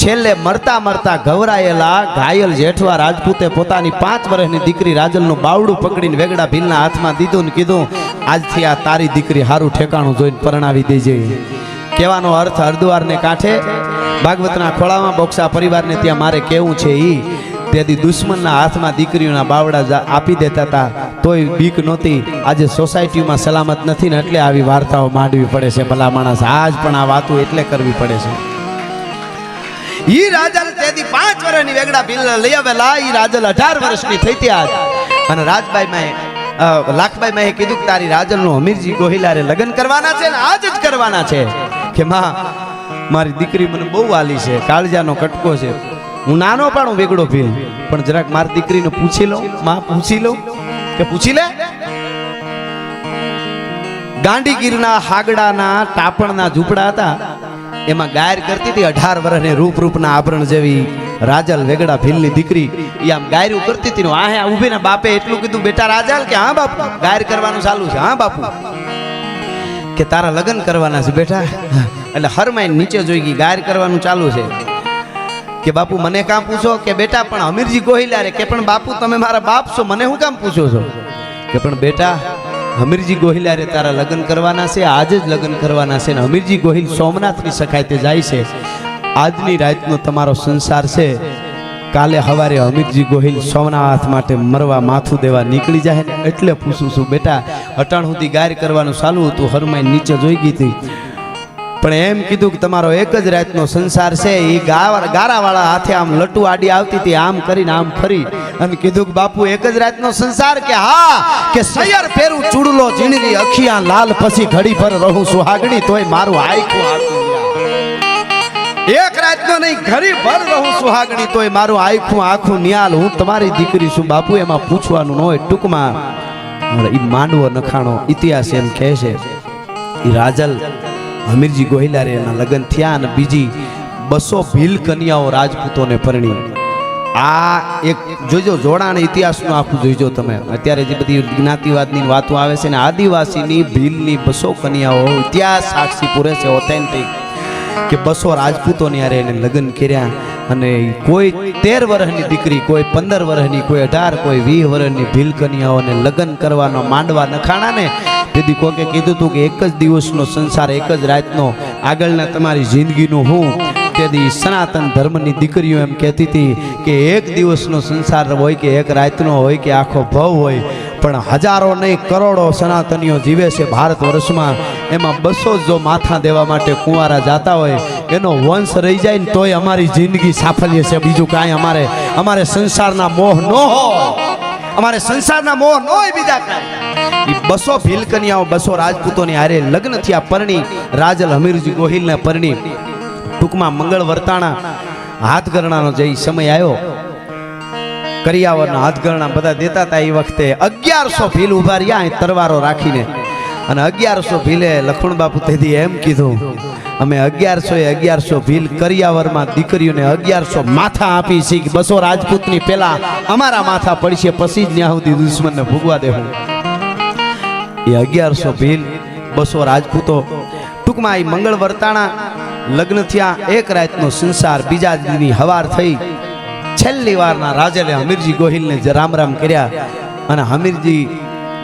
છેલ્લે મરતા મરતા ઘવરાયેલા ઘાયલ જેઠવા રાજપૂતે પોતાની 5 વર્ષની દીકરી રાજલનું બાવડું પકડીને વેગડા ભીલના હાથમાં દીધું ને કીધું આજથી આ તારી દીકરી હારું ઠેકાણું જોઈને પરણાવી દેજે. કહેવાનો અર્થ હરદ્વારને કાંઠે ભાગવતના ખોળામાં બોક્સા પરિવારને ત્યાં મારે કેવું છે ઈ તેથી દુશ્મનના હાથમાં દીકરીઓના બાવડા આપી દેતા હતા તોય બીક નહોતી. આજે સોસાયટીમાં સલામત નથી ને એટલે આવી વાર્તાઓ માંડવી પડે છે. ભલા માણસ આજ પણ આ વાતો એટલે કરવી પડે છે. ઈ રાજલ તેથી 5 વર્ષની વેગડા ભીલ લઈ આવેલા. ઈ રાજલ 18 વર્ષની થઈ ત્યાં અને રાજભાઈ મેં લાખભાઈ મેં કીધું કે તારી રાજલનું અમીરજી ગોહિલારે લગ્ન કરવાના છે ને આજ જ કરવાના છે. કે માં મારી દીકરી મને બહુ વાલી છે, કાળજાનો કટકો છે. હું નાનો પણ વેગડો ભીલ, પણ જરાક મારી દીકરીને પૂછી લઉં. માં પૂછી લઉં કે પૂછી લે. ગાંડીગીરના હાગડાના ટાપણના ઝૂંપડા હતા, એમાં ગાયર કરતી હતી 18 વર્ષની રૂપના આભરણ જેવી રાજલ વેગડા ભીલની દીકરી. એ આમ ગાયરું કરતી હતી. વાહે ઊભીને બાપે એટલું કીધું બેટા રાજલ કે હા બાપુ ગાયર કરવાનું ચાલુ છે. હા બાપુ કે તારા લગ્ન કરવાના છે બેટા. એટલે હરમાઈને નીચે જોઈ ગઈ ગાયર કરવાનું ચાલુ છે. કે બાપુ મને કામ પૂછો? કે બેટા પણ અમીરજી ગોહિલારે. કે પણ બાપુ તમે મારા બાપ છો, મને હું કામ પૂછો છો? કે પણ બેટા અમીરજી ગોહિલારે તારા લગ્ન કરવાના છે, આજ જ લગ્ન કરવાના છે. ને અમીરજી ગોહિલ સોમનાથની સખાઈતે જાય છે. આજની રાતનો તમારો સંસાર છે, કાલે સવારે અમીરજી ગોહિલ સોમનાથ માટે મરવા માથું દેવા નીકળી જાય ને એટલે પૂછું છું બેટા. અટાણ સુધી ગાયર કરવાનું ચાલુ હતું, હરમાઈ નીચે જોઈ ગઈ હતી, પણ એમ કીધું કે તમારો એક જ રાતનો સંસાર છે. એ ગારાવાળા હાથે આમ લટુ આડી આવતી હતી, આમ કરીને આમ ફરી અને કીધું કે બાપુ એક જ રાતનો સંસાર? કે હા. કે સૈયર ફેરું ચૂડલો ઝીણરી અખિયા લાલ પછી ઘડી ભર રહું સુહાગણી તોય મારું આખું આખું. એક રાતનો નહીં ઘડી ભર રહું સુહાગણી તોય મારું આખું આખું ન્યાલ. હું તમારી દીકરી છું બાપુ, એમાં પૂછવાનું ન હોય. ટૂંકમાં ઈ માંડવો નખાણો ઇતિહાસ એમ કહે છે. ઈ રાજલ અમીરજી ગોહિલારે એના લગ્ન થયા અને બીજી 200 ભીલ કન્યાઓ રાજપૂતોને પરણી. આ એક જોજો જોડાણ ઇતિહાસનું આખું જોઈજો તમે. અત્યારે જે બધી જ્ઞાતિવાદની વાતો આવે છે ને આદિવાસીની ભીલની 200 કન્યાઓ ઇતિહાસ સાક્ષી પૂરે છે ઓથેન્ટિક કે 200 રાજપૂતોની હારે એને લગ્ન કર્યા. અને કોઈ 13 વર્ષની દીકરી, કોઈ 15 વર્ષની, કોઈ 18, કોઈ 20 વર્ષની ભીલ કન્યાઓને લગ્ન કરવાનો માંડવા નખાણા ને તેથી કોકે કીધું હતું કે એક જ દિવસનો સંસાર, એક જ રાતનો, આગળના તમારી જિંદગીનું હું. તેથી સનાતન ધર્મની દીકરીઓ એમ કહેતી હતી કે એક દિવસનો સંસાર હોય કે એક રાતનો હોય કે આખો ભવ હોય, પણ હજારો નહીં કરોડો સનાતનીઓ જીવે છે ભારત વર્ષમાં. એમાં 200 જો માથા દેવા માટે કુંવારા જાતા હોય એનો વંશ રહી જાય ને તોય અમારી જિંદગી સાફલ્ય છે. બીજું કાંઈ અમારે સંસારના મોહ ન હોય, અમારે સંસારના મોહ ન હોય બીજા કાંઈ. 200 ભીલ કન્યાઓ 200 રાજપૂતોની હારે લગ્ન થયા, પરણી. રાજલ હમીરજી ગોહિલને પરણી. ટૂંકમાં મંગળ વર્તાણા હાથગરણાનો જે સમય આવ્યો, કરિયાવરના હાથગરણા બધા દેતા હતા. એ વખતે 1100 ભીલ ઉભા રહ્યા તરવારો રાખીને. અને 1100 ભીલે લખમણ બાપુ તેથી એમ કીધું, અમે 1100 ભીલ કરિયાવરમાં દીકરીઓને 1100 માથા આપી છે કે 200 રાજપૂતની પેલા અમારા માથા પડશે, પછી જ ન્યા સુધી દુશ્મનને ભોગવા દેવું. એ 1100 ભીલ 200 રાજપૂતો. ટૂંકમાં એ મંગળ વર્તાણા લગ્ન થયા, એક રાતનો સંસાર. બીજા દીની હવાર થઈ, છેલ્લી વારના રાજલે હમીરજી ગોહિલને રામ રામ કર્યા. અને હમીરજી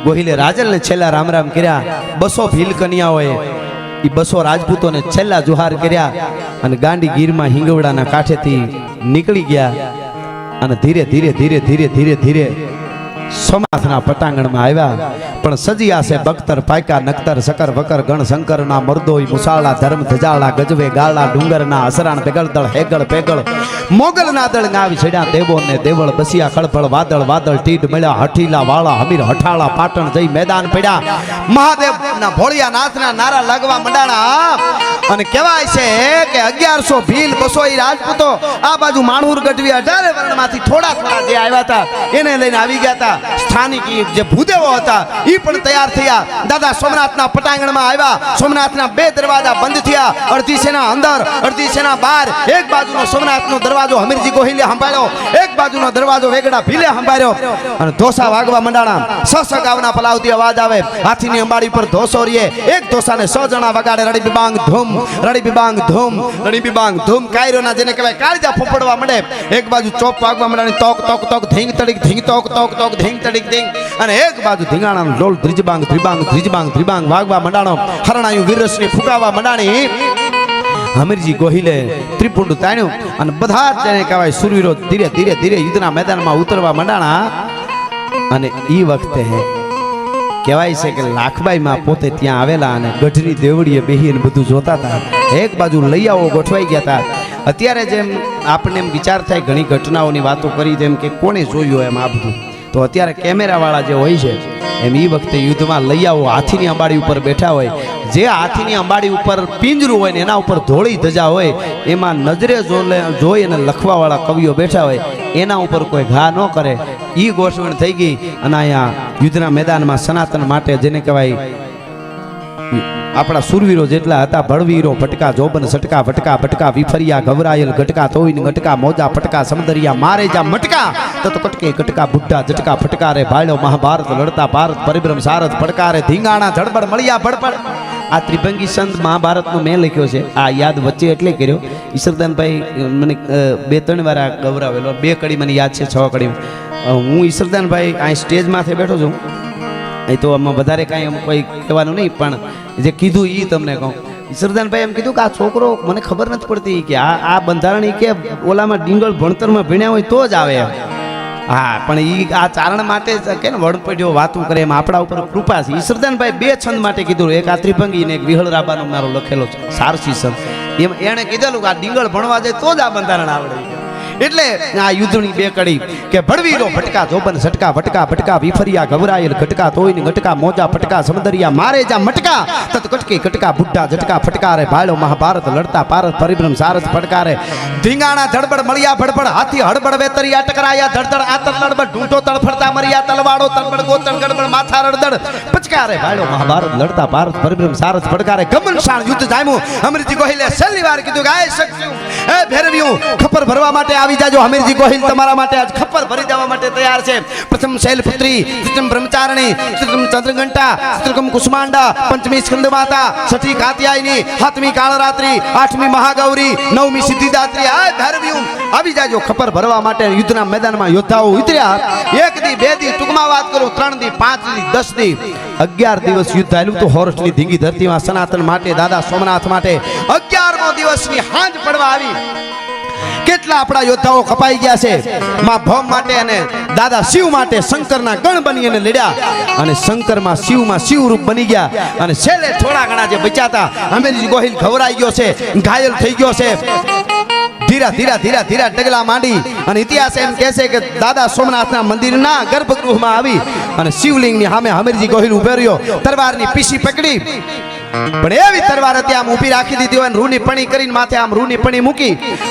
ગોહિલે રાજલને છેલ્લા રામ રામ કર્યા. 200 ભીલ કન્યાઓએ એ 200 રાજપૂતોને છેલ્લા જુહાર કર્યા અને ગાંડી ગીરમાં હિંગવડાના કાંઠેથી નીકળી ગયા. અને ધીરે ધીરે ધીરે ધીરે ધીરે ધીરે સોમનાથના પટાંગણમાં આવ્યા. પણ સજિયા છે બખ્તર, પાયકા, નખતર, સકર, વકર, ગણ શંકરના મર્દોઈ, મુસાળા, ધર્મ, ધજાળા, ગજવે, ગાળા, ડુંગરના, અસરાણ, પેગળ દળ, હેગળ, પેગળ, મોગલના દળ ગાવી છડ્યા. દેવો ને દેવળ, બસિયા, ખળફળ, વાદળ, વાદળ, ટીડ મળ્યા. હઠીલા, વાળા, હમીર, હઠાળા, પાટણ જઈ મેદાન પડ્યા. મહાદેવના ભોળિયા નાથના નારા લાગવા મંડાણા. અને કહેવાય છે કે 1100 ભીલ 200 રાજપૂતો આ બાજુ માણુર ગઢવી 18 વર્ણમાંથી થોડા થોડા જે આવ્યા હતા એને લઈને આવી ગયા હતા. સ્થાનિક જે ભૂદેવો હતા એ પણ તૈયાર થયા. દાદા સોમનાથના પટાંગણમાં આવ્યા. સોમનાથના 2 દરવાજા બંધ થયા, અડધી સેના અંદર, અડધી સેના બહાર. એક બાજુનો સોમનાથનો દરવાજો હમીરજી ગોહિલે સંભાળ્યો, એક બાજુનો દરવાજો વેગડા ભીલે સંભાળ્યો. અને ધોસા વાગવા મંડાણા. સસગાવના પલાવતી અવાજ આવે. હાથીની અંબાડી પર ધોસો રીએ. એક ધોસાને 100 જણા વગાડે. રડી બિબાંગ ધૂમ, રડી બિબાંગ ધૂમ, રડી બિબાંગ ધૂમ. કાયરોના જેને કહેવાય કાળજા ફોફડવા માંડે. એક બાજુ ચોપ વાગવા માંડે. તોક તોક તોક ધીંગ તડીક ધીંગ તોક તોક તોક ધીંગ તડીક ધીંગ. અને એક બાજુ ધીંગાણાનો ઢોલ ધ્રીજબાંગ ધ્રીબાંગ ધ્રીજબાંગ ધ્રીબાંગ વાગવા મંડાણો. હરણાયું વીરસની ફૂંકાવા મંડાણી. હમીરજી ગોહિલે ત્રિપુંડ તાણ્યું અને બધા જ જેને કહેવાય સુરવીરો ધીરે ધીરે ધીરે યુદ્ધના મેદાનમાં ઉતરવા મંડાણા. અને એ વખતે કહેવાય છે કે લાખબાઈમાં પોતે ત્યાં આવેલા અને ગઢની દેવડીએ બેહીને બધું જોતા હતા. એક બાજુ લૈયાઓ ગોઠવાઈ ગયા હતા. અત્યારે જેમ આપણને એમ વિચાર થાય ઘણી ઘટનાઓની વાતો કરી તેમ કે કોણે જોયું એમ આ બધું, તો અત્યારે કેમેરાવાળા જે હોય છે એમ એ વખતે યુદ્ધમાં લૈયાઓ હાથીની અંબાડી ઉપર બેઠા હોય. જે હાથીની અંબાડી ઉપર પિંજરું હોય ને એના ઉપર ધોળી ધજા હોય, એમાં નજરે જોઈ અને લખવાવાળા કવિઓ બેઠા હોય, એના ઉપર કોઈ ઘા ન કરે. એ ગોઠવણ થઈ ગઈ. અને અહીંયા યુદ્ધના મેદાનમાં સનાતન માટે જેને કહેવાય આપણા સુરવીરો જેટલા હતા, ભળવીરો, ભટકા, જોબન, સટકા, ભટકા, ભટકા, વિફરિયા, ગવરાયેલ, ગટકા, તોઈન, ગટકા, મોજા, પટકા, સમદરિયા, મારે જા મટકા, તો કટકે, કટકા, બુઢ્ઢા, જટકા, ફટકારે, ભાળ્યો મહાભારત, લડતા ભારત, પરિભ્રમ સારથ, પડકારે, ધીંગાણા, ધડબડ, મળ્યા, ભડપડ. આ ત્રિભંગી સંત મહાભારતનો મેં લખ્યો છે. આ યાદ વચ્ચે એટલે કર્યો. ઈશ્વરદાનભાઈ મને 2-3 વાર આ ગવરાવેલો. 2 કડી મને યાદ છે, 6 કડી. હું ઈશ્વરદાનભાઈ આ સ્ટેજ માથે બેઠો છું. એ તો આમાં વધારે કાંઈ કોઈ કહેવાનું નહીં, પણ જે કીધું એ તમને કહું. ઈશ્વરદાનભાઈ એમ કીધું કે આ છોકરો મને ખબર નથી પડતી કે આ બંધારણ કે ઓલામાં ડીંગળ ભણતરમાં ભણ્યા હોય તો જ આવે. હા, પણ એ આ ચારણ માટે કે ને વડપડીઓ વાતું કરે એમ આપણા ઉપર કૃપા છે. ઈશ્વરદાનભાઈ 2 છંદ માટે કીધું, એક આ ત્રિભંગી ને એક વિહળ રાબાનો મારો લખેલો છે સારસી છંદ. એમ એણે કીધેલું કે આ ડીંગળ ભણવા જાય તો જ આ બંધારણ આવડે. એટલે આ યુદ્ધની બે કડી કે ભડવીરો ભટકા જોબન સટકા વટકા ભટકા વિફરિયા ગવરાયેલ ઘટકા તોઈની ઘટકા મોજા પટકા સમદરિયા મારે જા મટકા તત કટકી કટકા બુઢા ઝટકા ફટકારે ભાળો મહાભારત લડતા પારસ પરિભ્રમ સારસ ફટકારે ધીંગાણા ધડબડ મળ્યા ભડબડ હાથી હડબડ વેતરિયા ટકરાયા ધડધડ આતર લડબડ ઢૂંઢો તળફડતા મરિયા તલવાડો તળબડ ગોતણ ગડબડ માથા રડદડ પચકારે ભાળો મહાભારત લડતા પારસ પરિભ્રમ સારસ ફટકારે ગમનશાળ યુદ્ધ જામ્યું અમરજી ગોહિલે છેલ્લી વાર કીધું કે આય શક્યું એ ભેરવ્યું ખપ્પર ભરવા માટે આવી જાજો અમરજી ગોહિલ તમારા માટે આજ ખપ્પર ભરી જવા માટે તૈયાર છે પ્રથમ શૈલપુત્રી દ્વિતીયમ બ્રહ્મચારિણી તૃતીયમ ચંદ્રઘંટા તૃતીયમ કુસુમાંડા પંચમી સ્કંદમાતા છઠ્ઠી કાત્યાયની સાતમી કાળરાત્રી આઠમી મહાગૌરી નવમી સિદ્ધિદાત્રી આ ભેરવ્યું આવી જાજો ખપ્પર ભરવા માટે યુદ્ધના મેદાનમાં યોદ્ધાઓ ઉતર્યા એક દી બે દી ટૂંકમાં વાત કરું 3 દી 5 દી 10 દી 11 દિવસ યુદ્ધ ચાલ્યું તો હોરસની ધીંગી ધરતીમાં સનાતન માટે દાદા સોમનાથ માટે 11મો દિવસની હાંજ પડવા આવી કેટલા આપણા યોદ્ધાઓ કપાઈ ગયા છે માં ભૌમ માટે અને દાદા શિવ માટે શંકરના ગણ બની અને લડ્યા અને શંકરમાં શિવ રૂપ બની ગયા અને છેલ્લે થોડા ઘણા જે બચ્યા હતા અમીરજી ગોહિલ ઘવરાઈ ગયો છે ઘાયલ થઈ ગયો છે ધીરા ડગલા માંડી અને ઇતિહાસ એમ કહે છે કે દાદા સોમનાથના મંદિરના ગર્ભગૃહમાં આવી અને શિવલિંગની સામે અમીરજી ગોહિલ ઉભો રહ્યો તલવારની પીસી પકડી પણ એવી તલવાર હતી આમ ઊભી રાખી દીધી હોય રૂની પણી કરીને માથે આમ રૂની પણી મૂકી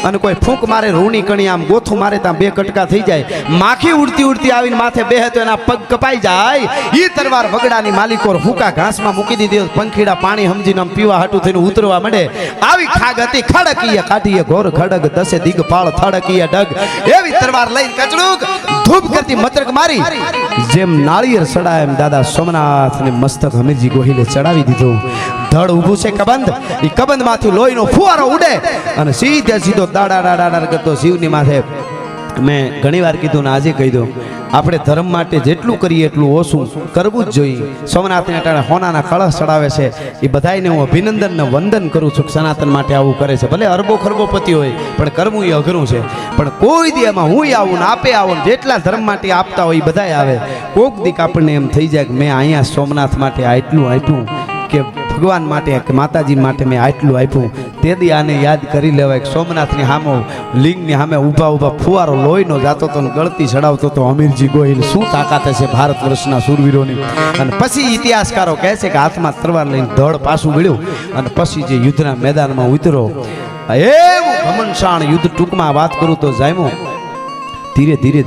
અને કોઈ ફૂંક મારે રૂની કણી આમ ગોથું મારે ત્યાં બે કટકા થઈ જાય માખી ઉડતી આવીને માથે બેહે તો એના પગ કપાઈ જાય ઈ તલવાર વગડાની માલિકો હુકા ઘાસમાં મૂકી દીધી પંખીડા પાણી સમજીને આમ પીવા હાટું થઈને ઉતરવા માંડે આવી ખાગ હતી ખડકીએ કાઢીએ ઘોર ખડગ દસે દિગપાળ થડકીએ ડગ એવી તલવાર લઈને કચડુક ધૂપ કરતી મતરક મારી જેમ નાળિયેર ચડાય એમ દાદા સોમનાથને મસ્તક અમીરજી ગોહિલે ચડાવી દીધું ધડ ઊભું છે કબંધ ઈ કબંધ માંથી લોહીનો ફુવારો ઉડે અને સીધો દાડા કરતો શિવની માથે મેં ઘણી વાર કીધું ને આજે કહી દઉં આપણે ધર્મ માટે જેટલું કરીએ એટલું ઓછું કરવું જ જોઈએ સોમનાથને ટાણે હોનાના કળશ ચડાવે છે એ બધાને હું અભિનંદન ને વંદન કરું છું સનાતન માટે આવું કરે છે ભલે અરબો ખરબોપતિ હોય પણ કરવું એ અઘરું છે પણ કોઈ દી એમાં હું આવું ને આપે આવું જેટલા ધર્મ માટે આપતા હોય એ બધાય આવે કોક દીક આપણને એમ થઈ જાય કે મેં અહીંયા સોમનાથ માટે આટલું આપ્યું કે ભગવાન માટે કે માતાજી માટે મેં આટલું આપ્યું તે દી આને યાદ કરી લેવાય કે સોમનાથની સામે લિંગની સામે ઊભા ફુવારો લોહીનો જાતો તો ગળતી ચડાવતો તો અમીરજી ગોહિલ શું તાકાત હશે ભારત વર્ષના શૂરવીરોની અને પછી ઇતિહાસકારો કહે છે કે હાથમાં તલવાર લઈને ધડ પાછું વળ્યું અને પછી જે યુદ્ધના મેદાનમાં ઉતરો એવું ઘમનશાણ યુદ્ધ ટૂંકમાં વાત કરું તો જામ્યો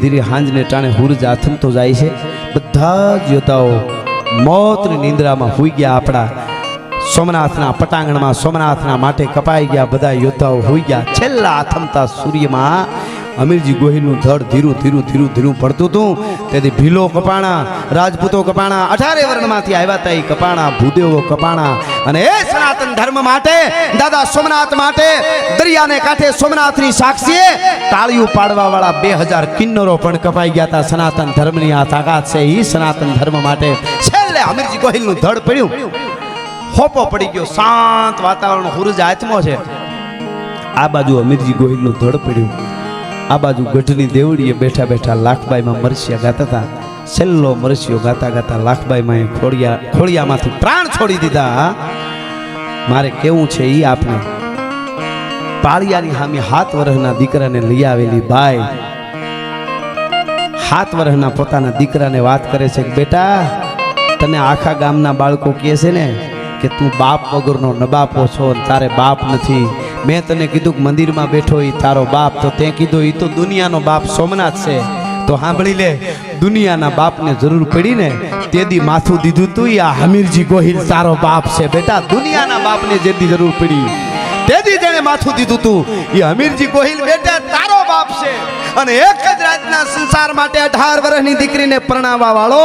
ધીરે હાંજને ટાણે હુરજ આથમતો જાય છે બધા જ યોદ્ધાઓ મોતની નિંદ્રામાં હુઈ ગયા આપણા સોમનાથના પટાંગણમાં સોમનાથના માટે કપાઈ ગયા બધા યોદ્ધાઓ હોઈ ગયા છેલ્લા આથમતા સૂર્યમાં અમીરજી ગોહિલનું ધડ ધીરું પડતું હતું તેથી ભીલો કપાણા રાજપૂતો કપાણા 18 વર્ણમાંથી આવ્યા હતા એ કપાણા ભૂદેવો કપાણા અને એ સનાતન ધર્મ માટે દાદા સોમનાથ માટે દરિયાને કાંઠે સોમનાથની સાક્ષીએ તાળીઓ પાડવા વાળા 2000 કિન્નરો પણ કપાઈ ગયા હતા સનાતન ધર્મની આ તાકાત છે એ સનાતન ધર્મ માટે છેલ્લે અમીરજી ગોહિલનું ધડ પડ્યું હોપો પડી ગયો શાંત વાતાવરણ હુરજ આત્મો છે આ બાજુ અમીરજી ગોહિલનું ધડ પડ્યું આ બાજુ ગઢની દેવડીએ બેઠા લાખબાઈમાં મરસિયા ગાતા હતા છેલ્લો મરસિયો ગાતા લાખબાઈમાં ખોડિયામાંથી પ્રાણ છોડી દીધા મારે કેવું છે ઈ આપણે પાળિયાની સામે 7 વર્ષના દીકરાને લઈ આવેલી બાઈ 7 વર્ષના પોતાના દીકરાને વાત કરે છે કે બેટા તને આખા ગામના બાળકો કહે છે ને કે તું બાપ વગરનો નબાપો છો તારે બાપ નથી મેં તને કીધું કે મંદિરમાં બેઠો ઈ તારો બાપ તો તે કીધું ઈ તો દુનિયાનો બાપ સોમનાથ છે તો સાંભળી લે દુનિયાના બાપને જરૂર પડી ને તેદી માથું દીધું તું આ અમીરજી ગોહિલ તારો બાપ છે બેટા દુનિયાના બાપને જેદી જરૂર પડી તેદી જેને માથું દીધું તું એ અમીરજી ગોહિલ બેટા તારો બાપ છે અને એક જ રાતના સંસાર માટે 18 વર્ષની દીકરીને પરણાવવા વાળો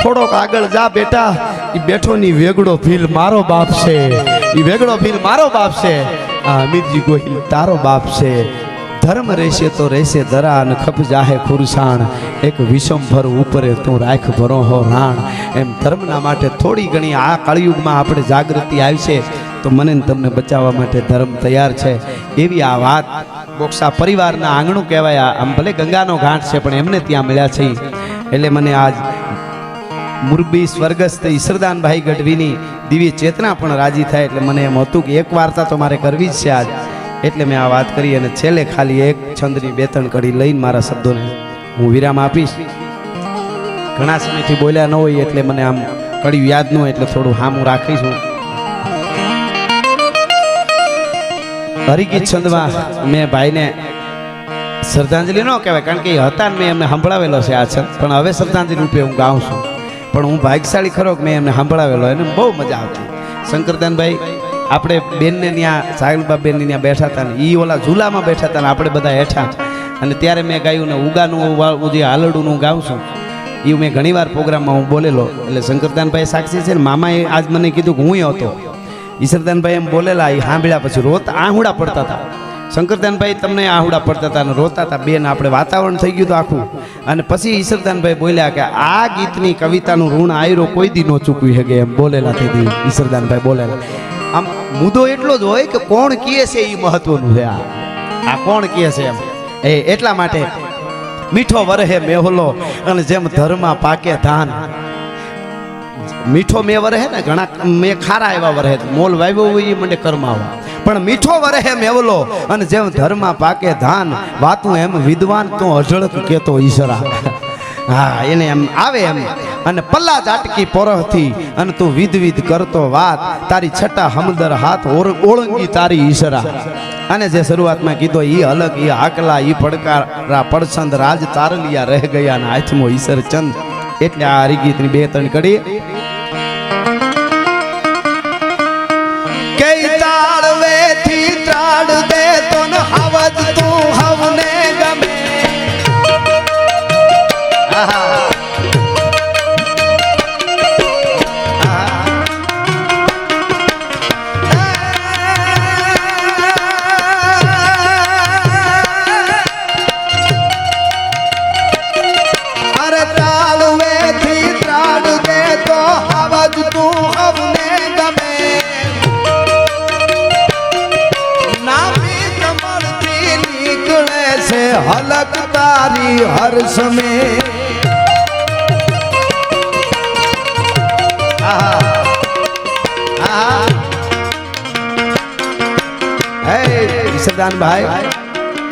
થોડોક આગળ જા બેટા ઈ બેઠોની વેગડો ભીલ મારો બાપ છે ઈ વેગડો ભીલ મારો બાપ છે આ અમીરજી ગોહિલ તારો બાપ છે ધર્મ રહેશે તો રહેશે ધરા અને ખપ જાહે ખુરસાણ એક વિષમભર ઉપરે તું રાખ ભરો હો રાણ એમ ધર્મના માટે થોડી ઘણી આ કળિયુગમાં આપણે જાગૃતિ આવી છે તો મને તમને બચાવવા માટે ધર્મ તૈયાર છે એવી આ વાત બોક્સા પરિવારના આંગણું કહેવાય આમ ભલે ગંગાનો ઘાટ છે પણ એમને ત્યાં મળ્યા છે એટલે મને આજ મુરબી સ્વર્ગસ્થ ઈશ્વરદાનભાઈ ગઢવીની દિવ્ય ચેતના પણ રાજી થાય એટલે મને એમ હતું કે એક વાર્તા તો મારે કરવી જ છે આજ એટલે મેં આ વાત કરી અને છેલ્લે ખાલી એક છંદની બે ત્રણ કડી લઈને મારા શબ્દોને હું વિરામ આપીશ. ઘણા સમયથી બોલ્યા ન હોય એટલે મને આમ કડી યાદ ન હોય એટલે થોડું હામું રાખીશું. હરિગીત છંદમાં મેં ભાઈને શ્રદ્ધાંજલિ ન કહેવાય કારણ કે એ હતા ને મેં એમને સંભળાવેલો છે આ છંદ, પણ હવે શ્રદ્ધાંજલિ રૂપે હું ગાઉં છું. પણ હું ભાગ્યશાળી ખરો કે મેં એમને સંભળાવેલો, એને બહુ મજા આવતી. શંકરદાનભાઈ આપણે બેનને ત્યાં સાહેલબા બેનને ત્યાં બેઠા હતા ને એ ઓલા ઝૂલામાં બેઠા હતા ને આપણે બધા હેઠા, અને ત્યારે મેં ગાયું ને ઉગાનું જે હાલડું હું ગાઉં છું એ મેં ઘણીવાર પ્રોગ્રામમાં હું બોલેલો. એટલે શંકરદાનભાઈ સાક્ષી છે ને, મામાએ આજ મને કીધું કે હું હતો. ઈશ્વરદાનભાઈ એમ બોલેલા, એ સાંભળ્યા પછી રોતા આહુડા પડતા હતા. શંકરદાનભાઈ તમને આહુડા પડતા હતા અને રોતા હતા બેન, આપણે વાતાવરણ થઈ ગયું હતું આખું. અને પછી ઈશ્વરદાનભાઈ બોલ્યા કે આ ગીતની કવિતાનું ઋણ આયરો કોઈ દી ન ચૂકવી શકે એમ બોલેલા. તેથી ઈશ્વરદાનભાઈ બોલેલા. આમ મુદ્દો એટલો જ હોય કે કોણ કહે છે એ મહત્વનું છે. આ કોણ કહે છે એમ એટલા માટે મીઠો વરહે મેહોલો અને જેમ ધરમાં પાકે ધાન. મીઠો મેં વરહે ને ઘણા મેં ખારા એવા વરહે મોલ વાવ્યો હોય એ મને કરમાવા, પણ મીઠો વરહે મેવલો અને જેમ ધરમાં પાકે ધાન. વાતું એમ વિદ્વાન તો અઢળક કેતો ઈશરા. હા એને એમ આવે એમ. અને પલ્લા જાટકી પોરહથી અને તું વિધ કરતો વાત, તારી છઠ્ઠા હમદર હાથ ઓળંગી તારી ઈશરા. અને જે શરૂઆતમાં કીધો ઈ અલગ ઈ આકલા ઈ પડકારા પડછંદ રાજ તારલિયા રહી ગયા ને હાથમાં ઈશ્વર ચંદ. એટલે આ હરિગીતની બે ત્રણ કડી કઈ તાળવેથી ત્રાડ દે તો ન આવજ તું હવને ગમે. હલક તારી હર સમે. ઈશ્વરદાનભાઈ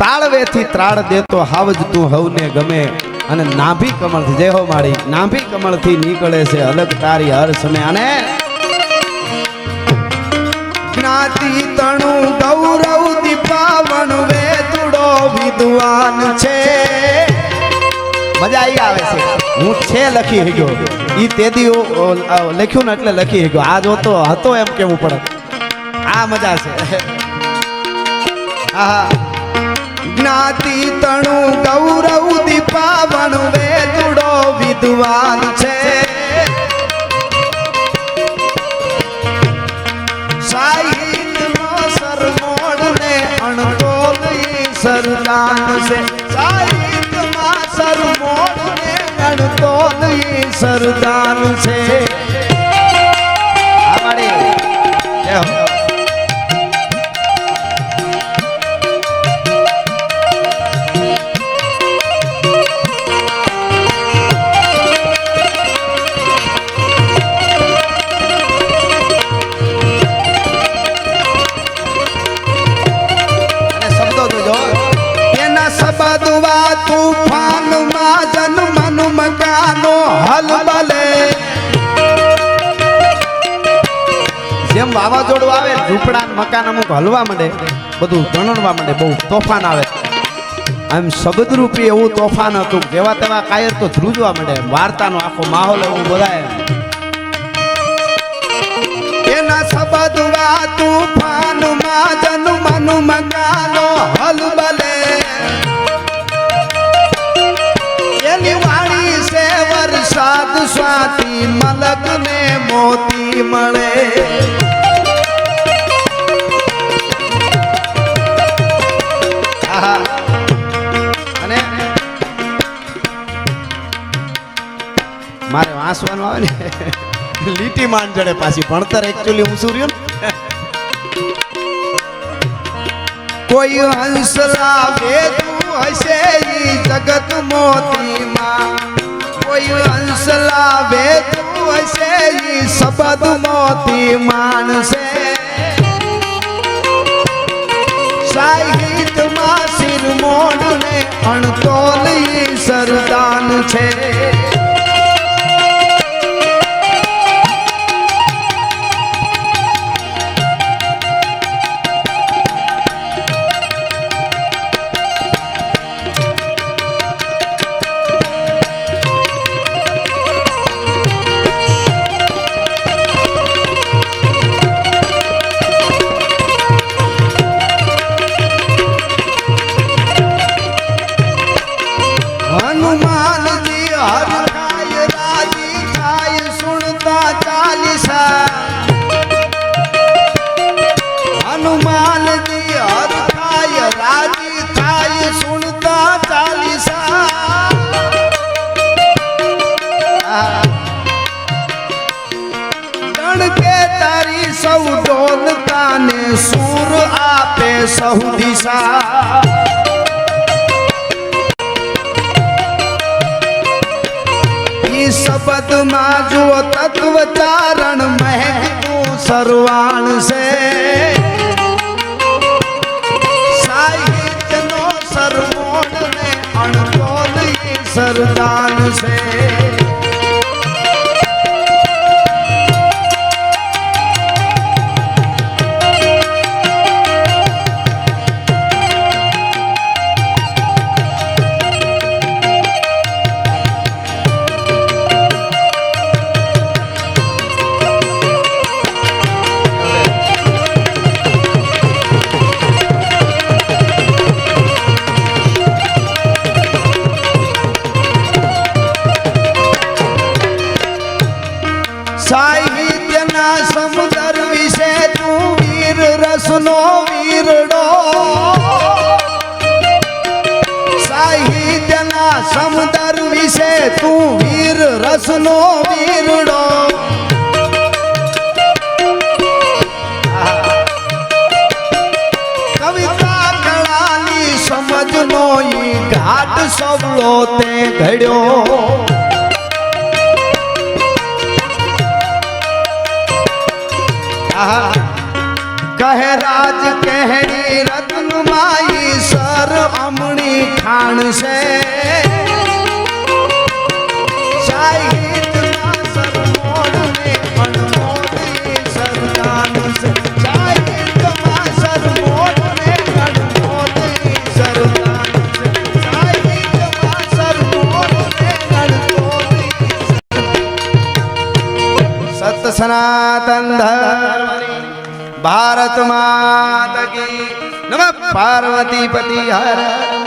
તાળવેથી ત્રાળ દેતો હાવજ તું હવને ગમે. અને નાભી કમળથી જય હો મારી નાભી કમળથી નીકળે છે હલક તારી હર સમે. અને જ્ઞાતિ તણું ગૌરવ દીપાવન વેતુડો વિદ્વાન છે. મજા આવી આવે છે. હું છે લખી ગયો ઈ તેદી લખ્યું ને એટલે લખી ગયો. આ જોતો હતો એમ કેવું પડે. આ મજા છે. જ્ઞાતિ તણું ગૌરવ દીપાવન વેતુડો વિદ્વાન છે. સરદાન છે સાહિત્યમાં સરમોડ ને ગણતોલ સરદાન છે. તૂફાન માં જન્મન મકાનો હલબલે. જેમ વાવાઝોડું આવે ઝૂંપડા મકાન અમુક હલવા માંડે, બધું ધણણવા માંડે, બહુ તોફાન આવે. આમ શબ્દરૂપી એવું તોફાન હતું. જેવા તેવા કાયર તો ધ્રુજવા માંડે. વાર્તાનો આખો માહોલ એવું બોલાય. એના શબ્દ વા તૂફાન માં જન્મન મકાનો હલબલે. વરસાદ સ્વાતિ મલક ને મોતી મળે. અને મારે વાંચવાનું આવે ને લીટી માંડ જડે પાછી. ભણતર એકચ્યુઅલી હું શું રહ્યું કોઈ હંસ લાવે તું હશે જગત મોતી માં. કોઈ અંશ લાવે તું હશે શબ્દ મોતી માનસે. સાહિત્યમાં શિરમોડ છે સૌ ડોલતાને સૂર આપે સહુ દિશા ઈ શબ્દમાં જો તત્વ ચારણ મહેકતું સરવાણ છે સાહિત્યનો સરમોણ ને અણતોલ ઈ સરદાન છે સાહિત્યના સમુદ્ર વિશે તું વીર રસનો વીરડો સાહિત્યના સમુદ્ર વિશે તું વીર રસનો વીરડો કવિતા કળાની સમજનો ઈ ઘાટ સવલો તે ઘડ્યો કહે રાજ કહેણી રત્ન માઈ સર અમણી ખાણ છે સાહિત્યના સરમોડ ને અણમોડી સરદાન છે સાહિત્યમાં સરમોડ ને અણમોડી સરદાન છે સાહિત્યમાં સરમોડ ને અણમોડી સત સનાતન ધર્મ भारत माता की नमः पार्वती पति हर